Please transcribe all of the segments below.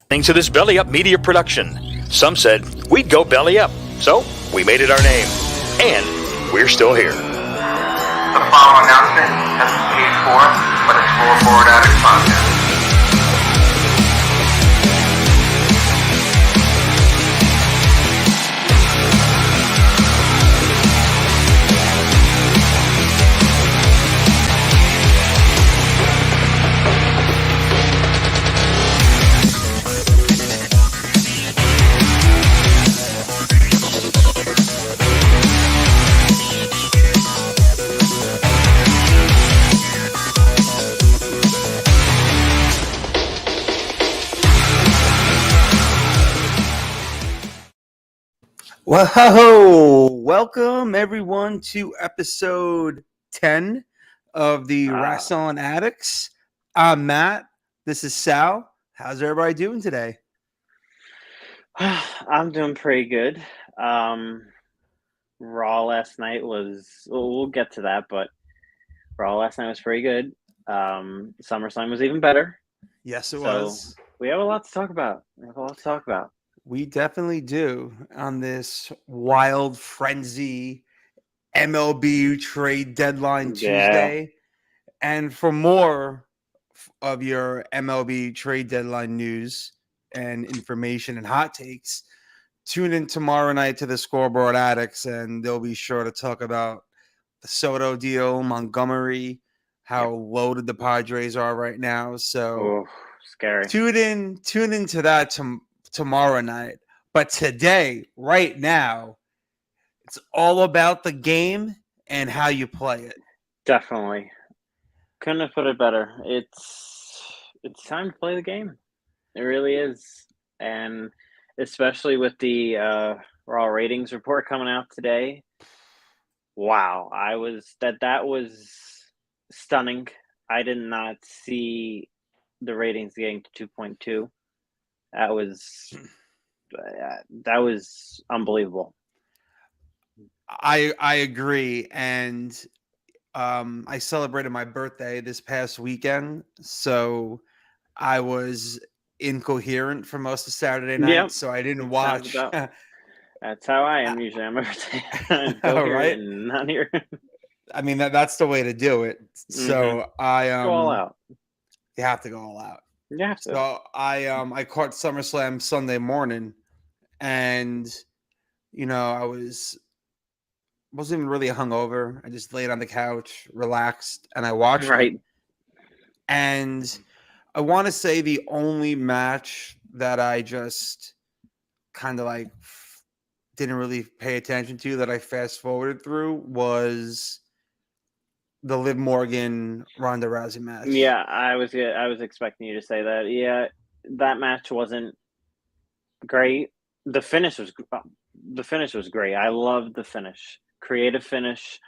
To this Belly Up Media production. Some said we'd go belly up, so we made it our name. And we're still here. The following announcement has been paid for by the Scoreboard Addicts podcast. Whoa! Welcome everyone to episode 10 of the Rasslin Addicts. I'm Matt. This is Sal. How's everybody doing today? I'm doing pretty good. Raw last night was, we'll get to that, but Raw last night was pretty good. SummerSlam was even better. Yes, it was. We have a lot to talk about. We definitely do on this wild frenzy MLB trade deadline Tuesday. And for more of your MLB trade deadline news and information and hot takes, tune in tomorrow night to the Scoreboard Addicts, and they'll be sure to talk about the Soto deal, Montgomery, how loaded the Padres are right now. So scary. Tune into that tomorrow night. But today, right now, it's all about the game and how you play it. Definitely. Couldn't have put it better. It's time to play the game. It really is. And especially with the Raw ratings report coming out today. Wow. That was stunning. I did not see the ratings getting to 2.2. That was unbelievable. I agree, and I celebrated my birthday this past weekend, so I was incoherent for most of Saturday night, so I didn't watch. That's how I am usually on my birthday. Right? And not here. I mean, that's the way to do it. So I go all out. You have to go all out. Yeah. So I caught SummerSlam Sunday morning, and I wasn't even really hungover. I just laid on the couch, relaxed, and I watched it. And I want to say the only match that I just kind of like didn't really pay attention to, that I fast forwarded through, was the Liv Morgan Ronda Rousey match. Yeah, I was expecting you to say that. Yeah, that match wasn't great. The finish was great. I loved the finish. Creative finish.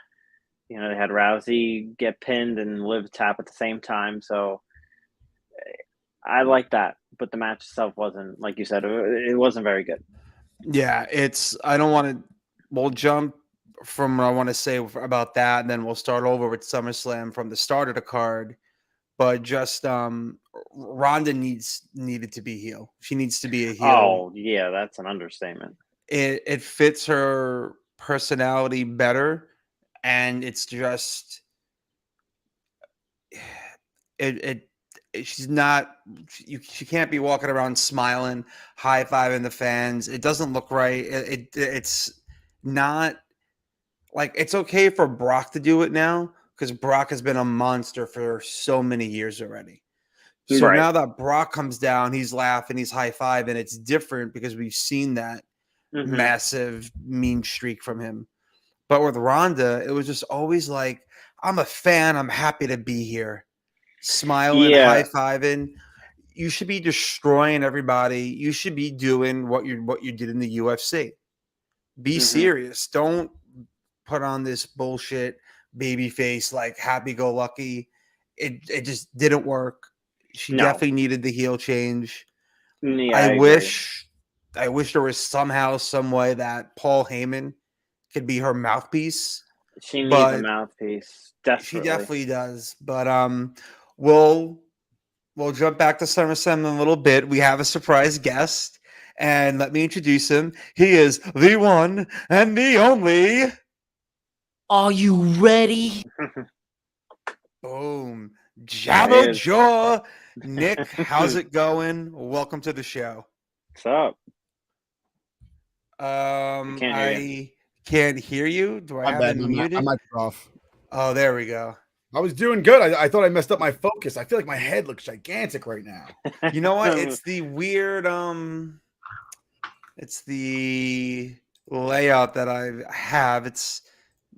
They had Rousey get pinned and Liv tap at the same time. So I like that. But the match itself wasn't, like you said, it wasn't very good. Yeah, we'll jump from what I want to say about that, and then we'll start over with SummerSlam from the start of the card. But just Ronda needed to be heel. She needs to be a heel. Oh yeah, that's an understatement. It fits her personality better, and it's just she's not. She can't be walking around smiling, high-fiving the fans. It doesn't look right. It's not. Like, it's okay for Brock to do it now, because Brock has been a monster for so many years already. So now that Brock comes down, he's laughing, he's high-fiving. It's different because we've seen that massive mean streak from him. But with Ronda, it was just always like, I'm a fan. I'm happy to be here. Smiling, high-fiving. You should be destroying everybody. You should be doing what you did in the UFC. Be serious. Don't put on this bullshit baby face, like happy-go-lucky. It just didn't work. She definitely needed the heel change. Yeah, I wish there was somehow, some way that Paul Heyman could be her mouthpiece. She needs a mouthpiece. Desperately. She definitely does. But we'll we'll jump back to SummerSlam in a little bit. We have a surprise guest, and let me introduce him. He is the one and the only. Are you ready? Boom. There Jabba he is. Jaw. Nick, how's it going? Welcome to the show. What's up? Can't hear I can't hear you. Do I My have bad. it My muted? mic's off. Oh, there we go. I was doing good. I thought I messed up my focus. I feel like my head looks gigantic right now. You know what? It's the weird it's the layout that I have. It's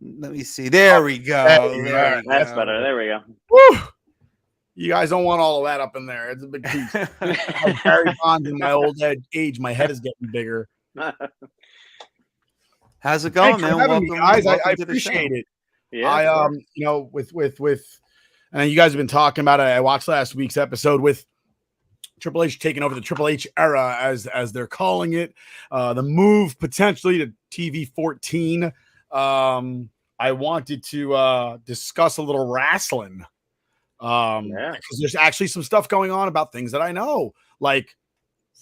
let me see. There we go. There we That's go. better. There we go. Woo! You guys don't want all of that up in there. It's a big piece. Like Barry Bonds in my old age, my head is getting bigger. How's it going, Thanks for man? having me, guys. I welcome to the show. appreciate it. Yeah. I you know, with and you guys have been talking about it. I watched last week's episode with Triple H taking over the Triple H era, as they're calling it. The move potentially to TV 14. I wanted to discuss a little Rasslin. Because there's actually some stuff going on about things that I know, like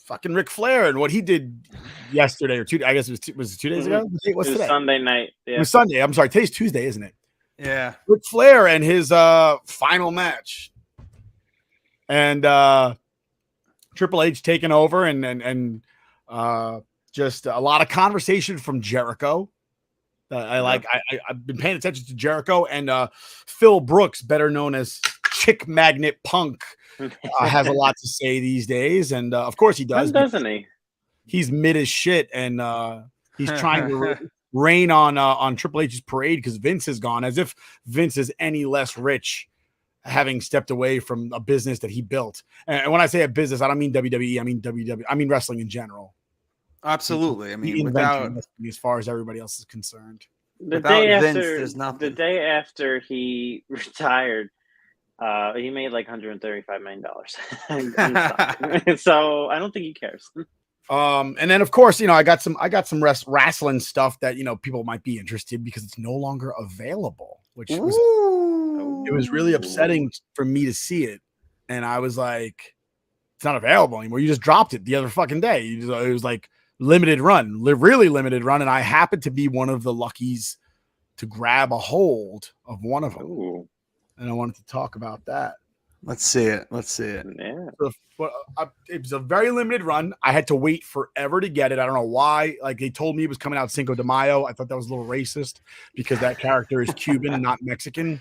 fucking Ric Flair and what he did yesterday or two. I guess it was 2 days ago. What's it was today? Sunday night. Yeah. It was Sunday. I'm sorry. Today's Tuesday, isn't it? Yeah. Ric Flair and his final match, and Triple H taking over, and just a lot of conversation from Jericho. I've been paying attention to Jericho and Phil Brooks, better known as Chick Magnet Punk, has a lot to say these days, and of course he does. Doesn't he? He's mid as shit, and he's trying to rain on Triple H's parade because Vince is gone, as if Vince is any less rich, having stepped away from a business that he built. And when I say a business, I don't mean WWE. I mean WWE. I mean wrestling in general. Absolutely. I He mean, invented without wrestling as far as everybody else is concerned. The Without day Vince, after there's nothing. the day after he retired, he made like $135 million. So I don't think he cares. And then of course, I got some wrestling stuff that people might be interested because it's no longer available, which was it was really upsetting for me to see it. And I was like, it's not available anymore. You just dropped it the other fucking day. It was like limited run, really limited run. And I happened to be one of the luckies to grab a hold of one of them. Ooh. And I wanted to talk about that. Let's see it. Let's see it. Yeah. It was a very limited run. I had to wait forever to get it. I don't know why. Like they told me it was coming out Cinco de Mayo. I thought that was a little racist because that character is Cuban, not Mexican.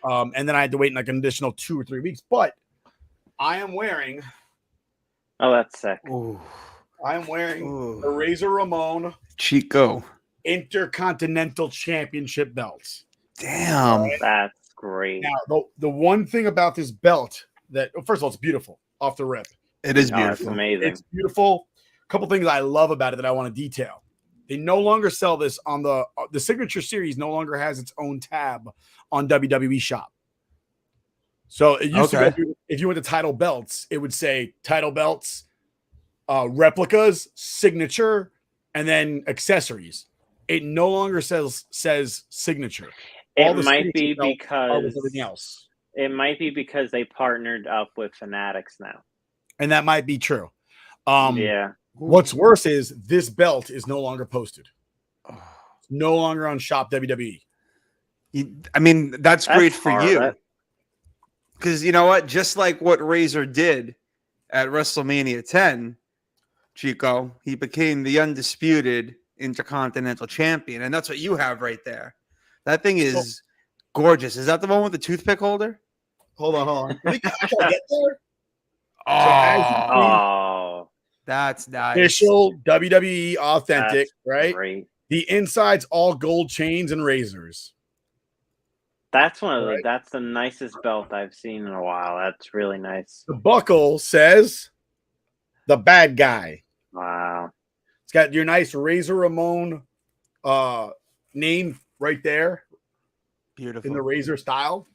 And then I had to wait like an additional 2 or 3 weeks. But I am wearing. Oh, that's sick. Ooh. I am wearing the Razor Ramon Chico. Intercontinental Championship belts. Damn. That's great. Now, the one thing about this belt that, first of all, it's beautiful off the rip. It is Oh, it's beautiful. amazing. It's beautiful. A couple things I love about it that I want to detail. They no longer sell this on the Signature Series. No longer has its own tab on WWE Shop. So it used to be, if you went to Title Belts, it would say Title Belts, replicas, Signature, and then accessories. It no longer says Signature. It might be because everything else. It might be because they partnered up with Fanatics now. And that might be true. Yeah. What's worse is this belt is no longer posted. It's no longer on Shop WWE. I mean, that's great for hard. you. Because you know what? Just like what Razor did at WrestleMania 10, Chico, he became the undisputed Intercontinental Champion. And that's what you have right there. That thing is gorgeous. Is that the one with the toothpick holder? Hold on. Can I get there? Oh, that's nice. Official WWE authentic, that's right? great. The inside's all gold chains and razors. That's one of the. Right. That's the nicest belt I've seen in a while. That's really nice. The buckle says the bad guy. Wow. It's got your nice Razor Ramon name right there Beautiful. in the Razor style.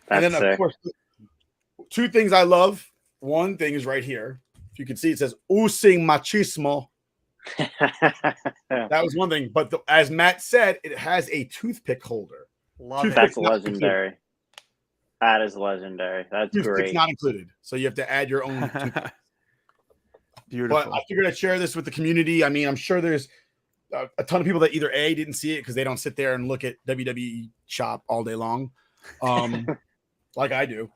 That's and then, sick. of course, two things I love. One thing is right here. If you can see, it says Using Machismo. That was one thing. But as Matt said, it has a toothpick holder. Love it. That's legendary. That is legendary. That's Toothpick's great. not included, so you have to add your own toothpick. Beautiful. But I figured I'd share this with the community. I mean, I'm sure there's a ton of people that either A, didn't see it because they don't sit there and look at WWE Shop all day long, like I do.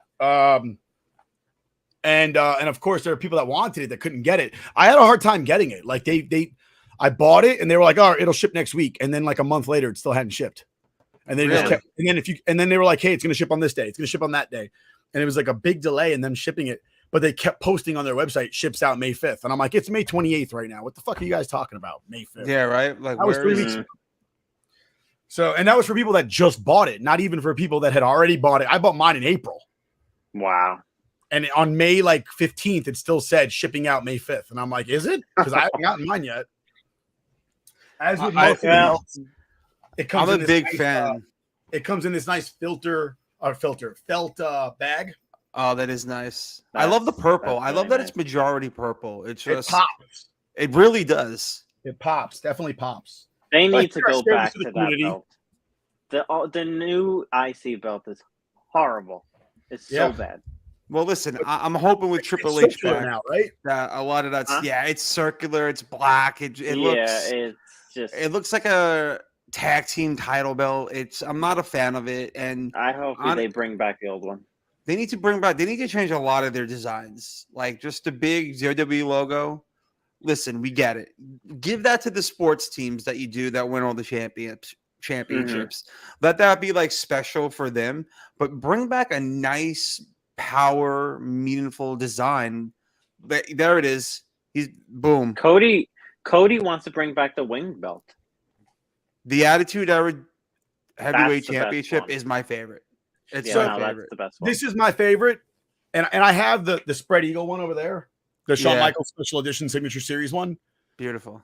And of course, there are people that wanted it that couldn't get it. I had a hard time getting it. Like I bought it and they were like, "Oh, it'll ship next week," and then like a month later, it still hadn't shipped. And they just kept, and then they were like, "Hey, it's going to ship on this day. It's going to ship on that day," and it was like a big delay in them shipping it. But they kept posting on their website, ships out May 5th. And I'm like, it's May 28th right now. What the fuck are you guys talking about? May 5th. Yeah, right. Like that was 3 weeks ago. So, and that was for people that just bought it, not even for people that had already bought it. I bought mine in April. Wow. And on May like 15th, it still said shipping out May 5th. And I'm like, is it? Because I haven't gotten mine yet. As with most of these, it comes I'm a big nice, fan. It comes in this nice felt bag. Oh, that is nice. I love the purple. I love that it's majority purple. It's just it pops. It really does. It pops. Definitely pops. They need to I go share back this to with the that belt. The new IC belt is horrible. It's so bad. Well, listen, I'm hoping with Triple It's H circular back now, right? that a lot of that's it's circular, it's black. It looks it's just it looks like a tag team title belt. I'm not a fan of it, and I hope they bring back the old one. They need to change a lot of their designs, like just the big WWE logo. Listen, we get it. Give that to the sports teams that you do that win all the championships. Let that be like special for them, but bring back a nice, power, meaningful design. There it is. He's boom. Cody wants to bring back the winged belt. The Attitude Era Heavyweight Championship is my favorite. It's my favorite. That's the best one. This is my favorite, and I have the spread eagle one over there, the Shawn Michaels Special Edition Signature Series one. Beautiful.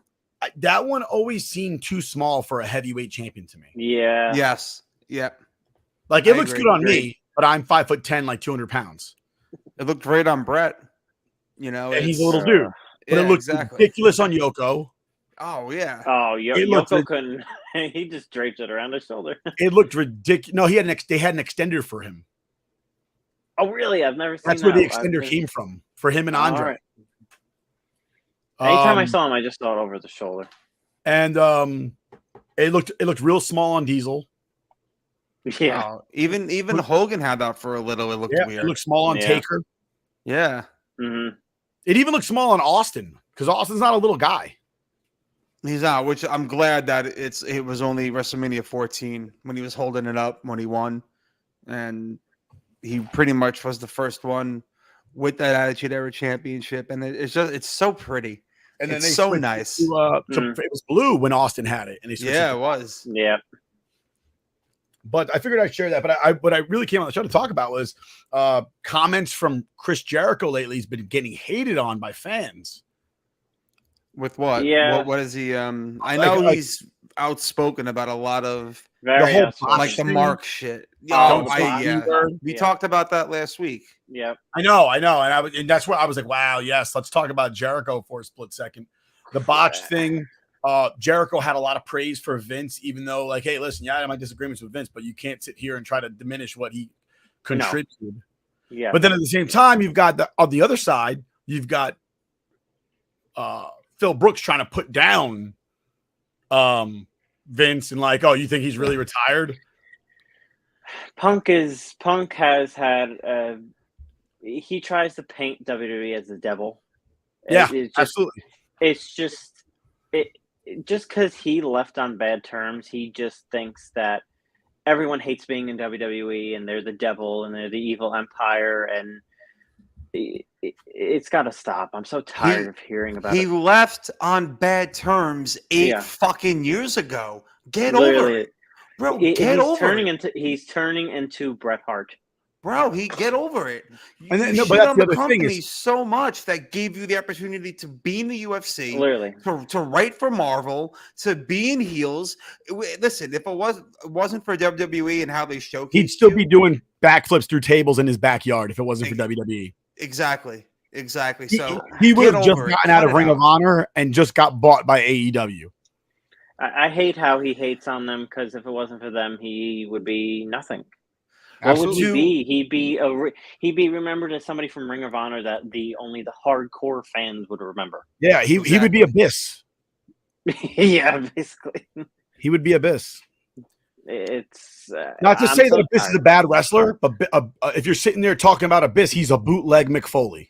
That one always seemed too small for a heavyweight champion to me. Yeah. Yes. Yeah. Like it looks good on me, but I'm 5'10", like 200 pounds. It looked great on Brett. You know, and he's a little dude, but it looks ridiculous on Yoko. Oh yeah. Oh, Yoko couldn't. He just draped it around his shoulder. It looked ridiculous. No, they had an extender for him. Oh, really? I've never seen That's where the extender came from for him and Andre. Right. Anytime I saw him, I just saw it over the shoulder. And it looked real small on Diesel. Yeah. Even Hogan had that for a little. It looked weird. It looked small on Taker. Yeah. Mm-hmm. It even looked small on Austin because Austin's not a little guy. He's not, which I'm glad that it was only WrestleMania 14 when he was holding it up when he won, and he pretty much was the first one with that Attitude Era Championship, and it's so pretty, and then it's so nice. It was blue when Austin had it, and it was. Yeah. But I figured I'd share that. But what I really came on the show to talk about was comments from Chris Jericho lately. He's been getting hated on by fans. With what? Yeah. What is he? I know he's outspoken about a lot of the the Mark shit. We talked about that last week. Yep. I know, and that's where I was like, wow, yes, let's talk about Jericho for a split second. The botched thing. Jericho had a lot of praise for Vince, even though, like, hey, listen, I have my disagreements with Vince, but you can't sit here and try to diminish what he contributed. No. Yeah. But then at the same time, you've got on the other side, you've got Phil Brooks trying to put down Vince and like, oh, you think he's really retired? Punk has had he tries to paint WWE as the devil. Yeah, absolutely. It's just because he left on bad terms, he just thinks that everyone hates being in WWE and they're the devil and they're the evil empire, and it's got to stop. I'm so tired of hearing about it. He left on bad terms 8 fucking years ago. Get over it. Bro, He's turning into Bret Hart. Bro, get over it. And then, you shit on the company so much that gave you the opportunity to be in the UFC, literally, to write for Marvel, to be in heels. Listen, if it wasn't for WWE and how they showcased, he'd still be doing backflips through tables in his backyard if it wasn't for WWE. Exactly. So he would have just gotten out of Ring of Honor and just got bought by AEW. I hate how he hates on them, because if it wasn't for them, he would be nothing. What would Absolutely. he be? He'd be remembered as somebody from Ring of Honor that only the hardcore fans would remember. Yeah, he would be Exactly. Abyss. Yeah, basically, He would be Abyss. it's. Not to I'm say that so Abyss is tired. a bad wrestler, but if you're sitting there talking about Abyss, he's a bootleg Mick Foley.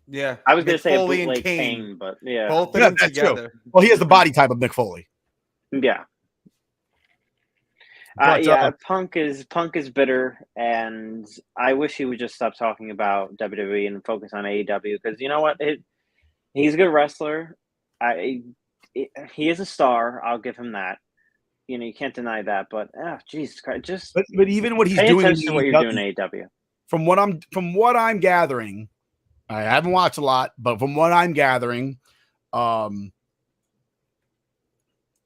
Yeah, I was going to say a Foley and bootleg Kane, Kane, but yeah, both of Yeah, them that's true. together. Well, he has the body type of Mick Foley. yeah. But Punk is bitter, and I wish he would just stop talking about WWE and focus on AEW because you know what, he's a good wrestler. He is a star. I'll give him that. You know, you can't deny that. But Jesus Christ, just but even what he's pay doing in attention to what you're doing in AEW, AEW. from what I'm gathering, I haven't watched a lot, but from what I'm gathering,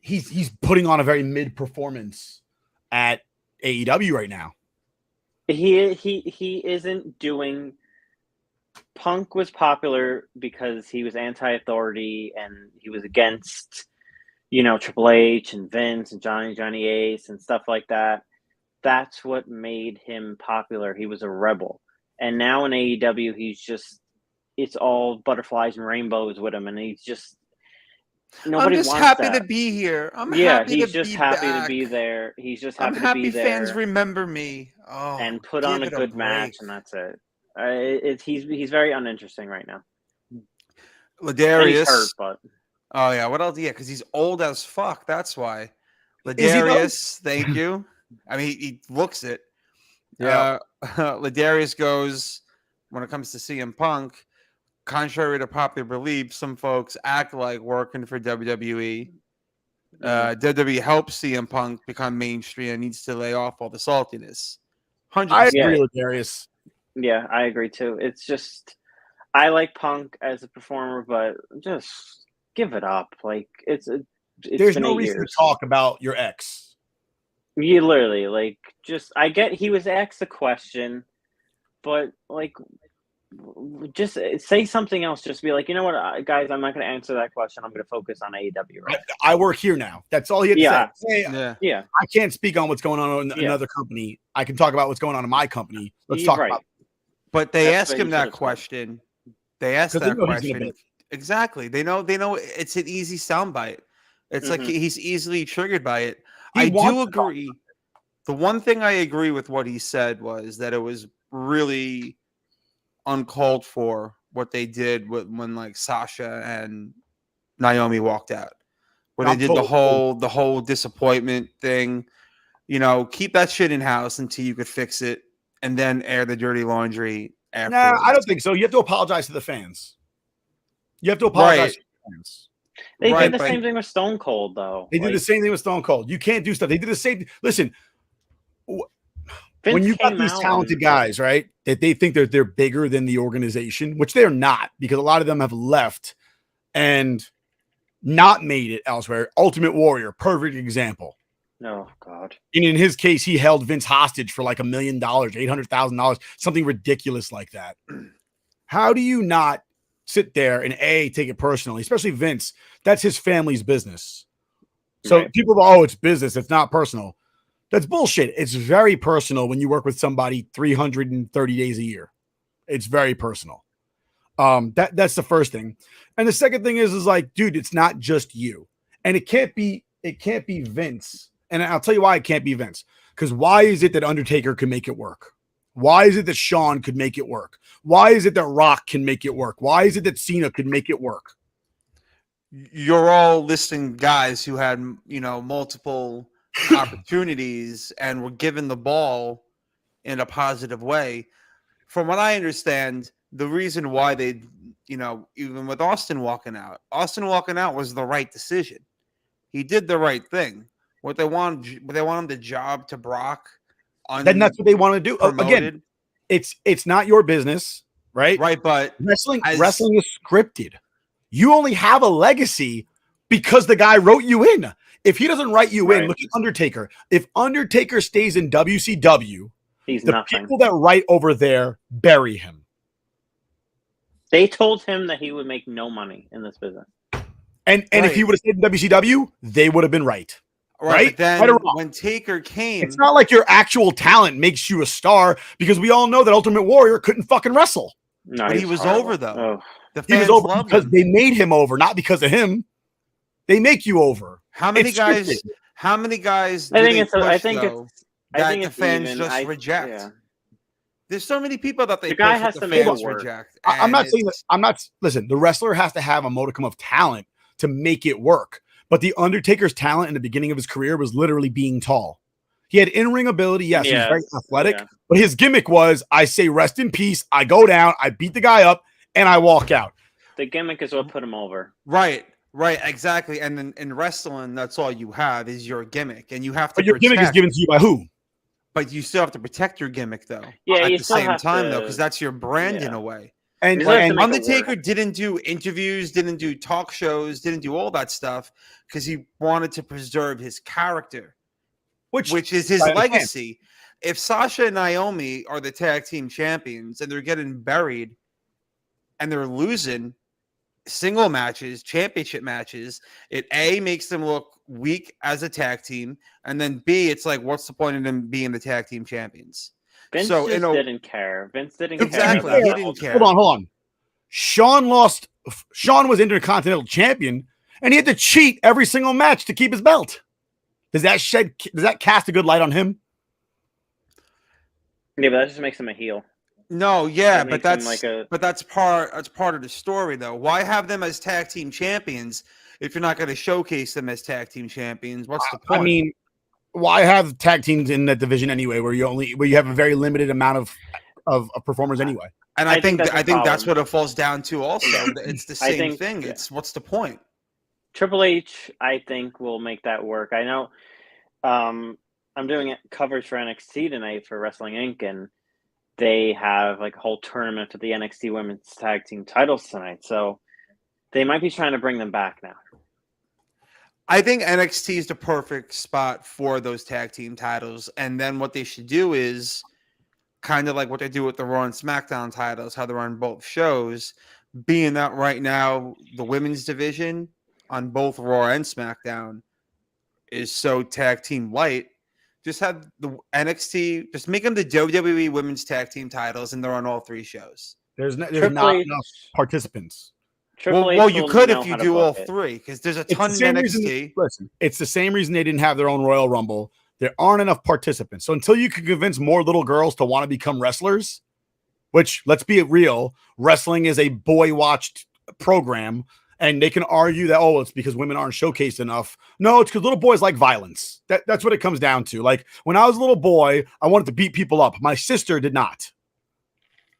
he's putting on a very mid performance at AEW right now. He isn't doing. Punk was popular because he was anti-authority and he was against, Triple H and Vince and Johnny Ace and stuff like that. That's what made him popular. He was a rebel. And now in AEW, it's all butterflies and rainbows with him. And he's just, nobody I'm just wants happy that. to be here. I'm Yeah, happy he's to just be happy back. to be there. He's just I'm happy to be happy there fans remember me. Oh, and put on a give it good break. match, and that's it. He's very uninteresting right now. And he's Ladarius. hurt, but Oh yeah, what else? Yeah, because he's old as fuck. That's why. Is he though? Ladarius, thank you. I mean, he looks it. Yeah. Ladarius goes when it comes to CM Punk. Contrary to popular belief, some folks act like working for WWE. WWE helps CM Punk become mainstream and needs to lay off all the saltiness. 100%. I agree with Darius. yeah, I agree too. It's just I like Punk as a performer, but just give it up. Like it's There's been no 8 reason years. to talk about your ex. You literally I get he was asked a question, but just say something else. Just be like, you know what, guys, I'm not going to answer that question. I'm going to focus on AEW. Right? I work here now. That's all he had to say. Hey, Yeah. I can't speak on what's going on in another company. I can talk about what's going on in my company. Let's talk about it. But they That's ask what him he that should've said. question. They asked 'Cause they that know he's gonna question. bitch. Exactly. They know it's an easy soundbite. It's like he's easily triggered by it. He I do wants to talk agree. The one thing I agree with what he said was that it was really uncalled for what they did when like Sasha and Naomi walked out. Where they I'm did the whole disappointment thing. Keep that shit in house until you could fix it and then air the dirty laundry afterwards. Nah, I don't think so. You have to apologize to the fans. You have to apologize to the fans. They Right, did the but- same thing with Stone Cold, though. They did the same thing with Stone Cold. You can't do stuff. They did the same. Listen, when Vince you got came these out talented and- guys, right, that they think they're bigger than the organization, which they're not, because a lot of them have left and not made it elsewhere. Ultimate Warrior, perfect example. Oh God. And in his case, he held Vince hostage for like $1 million, $800,000, something ridiculous like that. How do you not sit there and take it personally, especially Vince? That's his family's business. So Right. people go, oh, it's business. It's not personal. That's bullshit. It's very personal when you work with somebody 330 days a year. It's very personal. That's the first thing. And the second thing is like, dude, it's not just you. And it can't be Vince. And I'll tell you why it can't be Vince. Because why is it that Undertaker can make it work? Why is it that Shawn could make it work? Why is it that Rock can make it work? Why is it that Cena could make it work? You're all listing guys who had, multiple opportunities and were given the ball in a positive way. From what I understand, the reason why they, even with Austin walking out was the right decision. He did the right thing. What they wanted the job to Brock. Then that's what they want to do. Again, it's not your business, right? Right, but wrestling is scripted. You only have a legacy because the guy wrote you in. If he doesn't write you in, look at Undertaker. If Undertaker stays in WCW, he's the nothing. people that write over there bury him. They told him that he would make no money in this business. And if he would have stayed in WCW, they would have been right. Right? But then Right or wrong. when Taker came, It's not like your actual talent makes you a star, because we all know that Ultimate Warrior couldn't fucking wrestle. No, but he he's was horrible. over though. Oh. The He was fans over loved because him. they made him over, not because of him. They make you over. How many It's guys? scripted. How many guys? I do think they it's. I push, think though, it's. I that think the it's fans even. just reject. Yeah. There's so many people that they The guy push that has the to make it fans work. reject. I'm not and saying that. it's- I'm not. Listen, the wrestler has to have a modicum of talent to make it work. But the Undertaker's talent in the beginning of his career was literally being tall. He had in-ring ability. Yes, he was very athletic. Yeah. But his gimmick was, I say rest in peace, I go down, I beat the guy up, and I walk out. The gimmick is what put him over. Right, exactly. And then in wrestling, that's all you have is your gimmick, and you have to. But your gimmick is given to you by who? But you still have to protect your gimmick, though. Yeah, at you the still same have time, to- though, because that's your brand in yeah. a way. And, You still have to and make it Undertaker work. didn't do interviews, didn't do talk shows, didn't do all that stuff because he wanted to preserve his character, which is his I understand. legacy. If Sasha and Naomi are the tag team champions and they're getting buried and they're losing single matches, championship matches, it A, makes them look weak as a tag team, and then B, it's like, what's the point of them being the tag team champions? Vince So, just didn't care. Vince didn't Exactly, care. he about didn't the- care. Hold on. Sean was Intercontinental Champion, and he had to cheat every single match to keep his belt. Does that cast a good light on him? Yeah, but that just makes him a heel. No, yeah, That but makes him that's like a- but that's part of the story, though. Why have them as tag team champions if you're not going to showcase them as tag team champions? What's the point? I mean, why have tag teams in that division anyway, where you have a very limited amount of performers anyway? and I I think think that's that's the what it falls down to. Also, it's the I same think- thing. yeah. It's what's the point? Triple H, I think, will make that work. I know. I'm doing coverage for NXT tonight for Wrestling Inc. and they have like a whole tournament for the NXT Women's Tag Team titles tonight. So they might be trying to bring them back now. I think NXT is the perfect spot for those tag team titles. And then what they should do is kind of like what they do with the Raw and SmackDown titles, how they're on both shows, being that right now the women's division on both Raw and SmackDown is so tag team light. Just have the NXT, just make them the WWE Women's Tag Team titles, and they're on all three shows. There's Triple not H- enough participants. Triple H Well, you will could know if you how to do all book it. three, because there's a It's ton the in same NXT. reason. Listen, it's the same reason they didn't have their own Royal Rumble. There aren't enough participants. So until you can convince more little girls to want to become wrestlers, which, let's be real, wrestling is a boy-watched program, and they can argue that, oh, it's because women aren't showcased enough. No, it's because little boys like violence. That's what it comes down to. Like, when I was a little boy, I wanted to beat people up. My sister did not.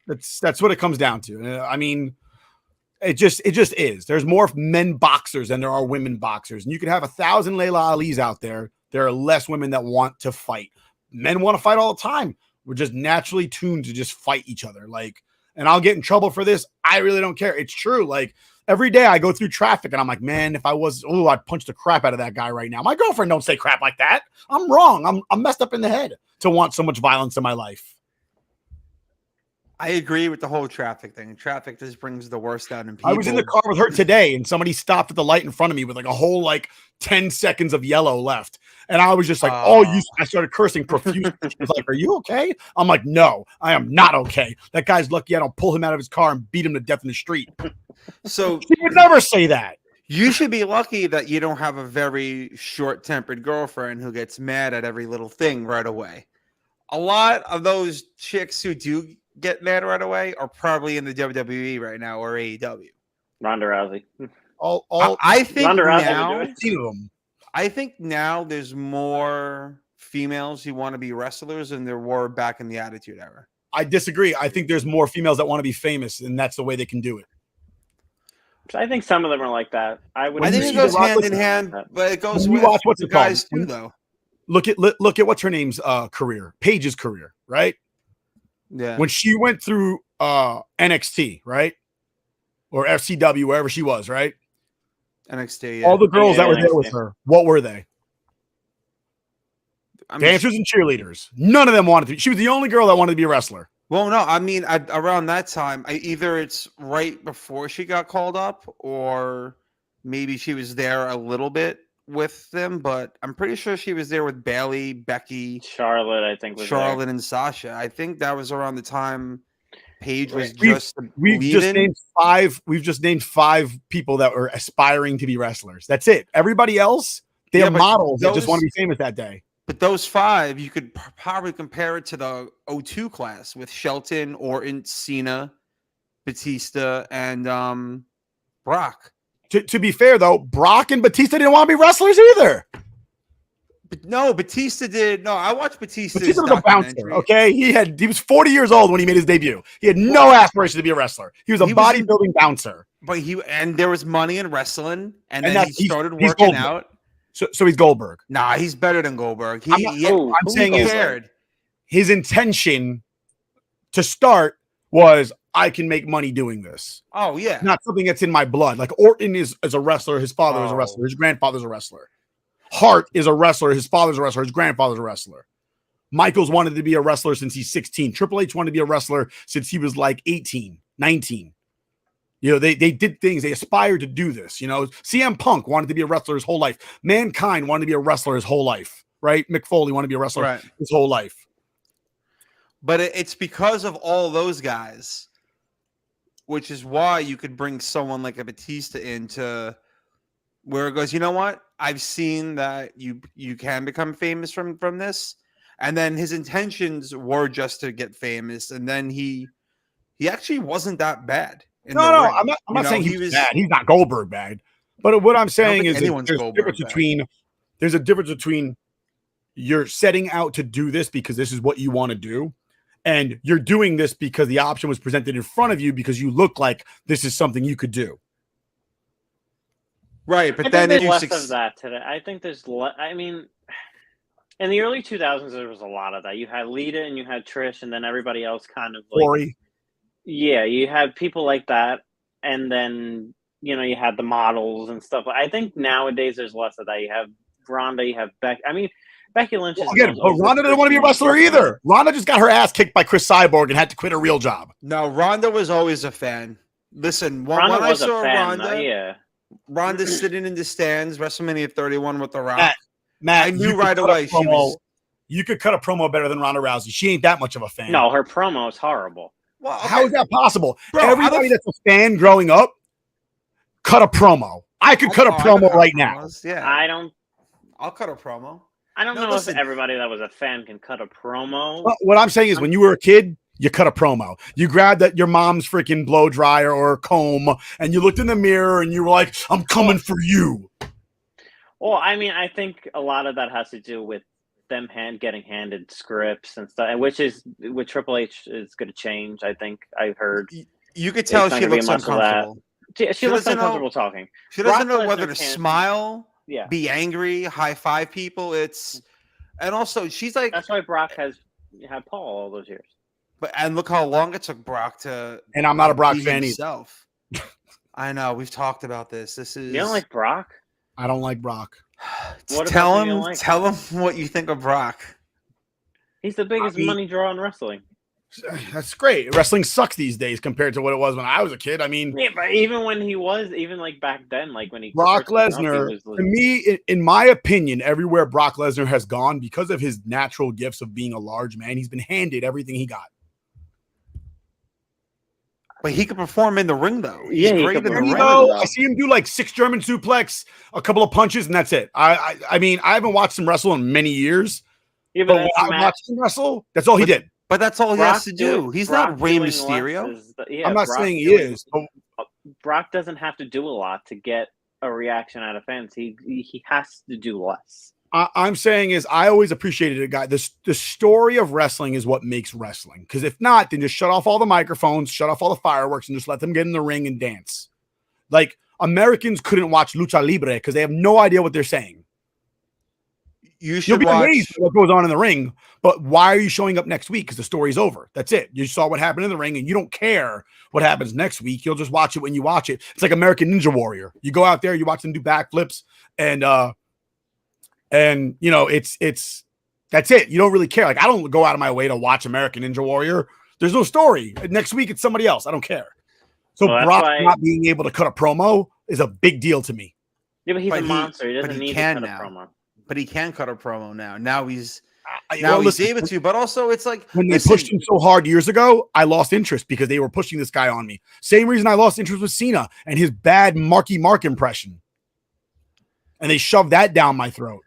That's what it comes down to. I mean, it just is. There's more men boxers than there are women boxers. And you can have 1,000 Layla Alis out there. There are less women that want to fight. Men want to fight all the time. We're just naturally tuned to just fight each other. Like, and I'll get in trouble for this. I really don't care. It's true. Like, every day I go through traffic and I'm like, man, if I was, I'd punch the crap out of that guy right now. My girlfriend don't say crap like that. I'm wrong. I'm messed up in the head to want so much violence in my life. I agree with the whole traffic thing. Traffic just brings the worst out in people. I was in the car with her today and somebody stopped at the light in front of me with like a whole 10 seconds of yellow left. And I was just like, I started cursing profusely. She was like, are you okay? I'm like, no, I am not okay. That guy's lucky I don't pull him out of his car and beat him to death in the street. So She would never say that. you should be lucky that you don't have a very short-tempered girlfriend who gets mad at every little thing right away. A lot of those chicks who do get mad right away are probably in the WWE right now or AEW. Ronda Rousey. I think Ronda Rousey would now, do it. 15 of them. I think now there's more females who want to be wrestlers than there were back in the Attitude Era. I disagree. I think there's more females that want to be famous, and that's the way they can do it. I think some of them are like that. I would. I think you it see goes The Rock hand with in the- hand, but it goes When you with watch what's the it called? guys too, though. Look at what's her name's career, Paige's career, right? Yeah. When she went through NXT, right? Or FCW, wherever she was, right? NXT. Yeah. All the girls that were there NXT. with her, what were they? I mean, Dancers and cheerleaders. None of them wanted to be. She was the only girl that wanted to be a wrestler. well, no, I mean, around that time, either it's right before she got called up, or maybe she was there a little bit with them, but I'm pretty sure she was there with Bailey, Becky, Charlotte, I think, was Charlotte, and Sasha. I think that was around the time Paige was Wait, just We've just leaving. named 5. We've just named 5 people that were aspiring to be wrestlers. That's it. Everybody else, they Yeah, are but models that just want to those- be famous that day. But those 5, you could probably compare it to the '02 class with Shelton, Orton, Cena, Batista, and Brock. To be fair, though, Brock and Batista didn't want to be wrestlers either. But no, Batista did. No, I watched Batista's Batista was a bouncer, documentary. okay? He was 40 years old when he made his debut. He had no aspiration to be a wrestler. He was a bodybuilding bouncer. But there was money in wrestling, and then that's- he started he's working Goldberg. out. So he's Goldberg. Nah, he's better than Goldberg. I'm saying who is cared? his intention to start was I can make money doing this. Oh yeah, Not something that's in my blood. Like Orton is a wrestler. His father was a wrestler. His grandfather's a wrestler. Hart is a wrestler. His father's a wrestler. His grandfather's a wrestler. Michaels wanted to be a wrestler since he's 16. Triple H wanted to be a wrestler since he was like 18, 19. You know, they did things. They aspired to do this. You know, CM Punk wanted to be a wrestler his whole life. Mankind wanted to be a wrestler his whole life, right? Mick Foley wanted to be a wrestler his whole life. But it's because of all those guys, which is why you could bring someone like a Batista into where it goes, you know what? I've seen that you can become famous from this. And then his intentions were just to get famous. And then he actually wasn't that bad. No, I'm not saying he was bad. He's not Goldberg bad. But what I'm saying is there's a difference between you're setting out to do this because this is what you want to do, and you're doing this because the option was presented in front of you because you look like this is something you could do. Right, but I then think if there's you less of that today. I think there's I mean, in the early 2000s, there was a lot of that. You had Lita and you had Trish, and then everybody else kind of like Corey. Yeah, you had people like that, and then you had the models and stuff. I think nowadays there's less of that. You have Ronda, you have Becky. I mean, Becky Lynch is Again, but Ronda didn't want to be a wrestler either. Ronda just got her ass kicked by Chris Cyborg and had to quit her real job. No, Ronda was always a fan. Listen, when Ronda I was saw a fan, Ronda, Ronda sitting in the stands, WrestleMania 31 with The Rock. Matt, I knew right away she was. You could cut a promo better than Ronda Rousey. She ain't that much of a fan. No, her promo is horrible. Well, okay. How is that possible? Bro, Everybody that's a fan growing up cut a promo. I could cut a promo right now. Yeah, I'll cut a promo. I don't know if everybody that was a fan can cut a promo. Well, what I'm saying is when you were a kid, you cut a promo. You grabbed your mom's freaking blow dryer or comb and you looked in the mirror and you were like, I'm coming for you. Well, I mean, I think a lot of that has to do with them getting handed scripts and stuff, which is with Triple H is going to change. I think I've heard. You could tell she looks uncomfortable. She looks uncomfortable talking. She doesn't know whether to smile, be angry, high five people. And also she's like. That's why Brock had Paul all those years. And look how long it took Brock to. And I'm not a Brock fan either. I know we've talked about this. You don't like Brock? I don't like Brock. Tell him what you think of Brock. He's the biggest money draw in wrestling. That's great. Wrestling sucks these days compared to what it was when I was a kid. I mean, yeah, but even when he was, even like back then, like when Brock Lesnar, to me, in my opinion, everywhere Brock Lesnar has gone, because of his natural gifts of being a large man, he's been handed everything he got. But he could perform in the ring, though. He's great in the ring. I see him do like 6 German suplex, a couple of punches, and that's it. I mean, I haven't watched him wrestle in many years. Yeah, but when I watched him wrestle, that's all he did. But that's all he has to do. He's not Rey Mysterio. I'm not saying he is. Brock doesn't have to do a lot to get a reaction out of fans. He has to do less. I'm saying is I always appreciated a guy. The story of wrestling is what makes wrestling. Because if not, then just shut off all the microphones, shut off all the fireworks, and just let them get in the ring and dance. Like Americans couldn't watch Lucha Libre because they have no idea what they're saying. You'll be amazed at what goes on in the ring, but why are you showing up next week? Because the story's over. That's it. You saw what happened in the ring, and you don't care what happens next week. You'll just watch it when you watch it. It's like American Ninja Warrior. You go out there, you watch them do backflips, and you know it's that's it. You don't really care. Like I don't go out of my way to watch American Ninja Warrior. There's no story. Next week it's somebody else. I don't care. So Brock not being able to cut a promo is a big deal to me. Yeah, but he's But a monster. He but doesn't he need to can cut now. a promo. But he can cut a promo now. Now he's listen, able to. But also, it's like when they pushed him so hard years ago, I lost interest because they were pushing this guy on me. Same reason I lost interest with Cena and his bad Marky Mark impression. And they shoved that down my throat.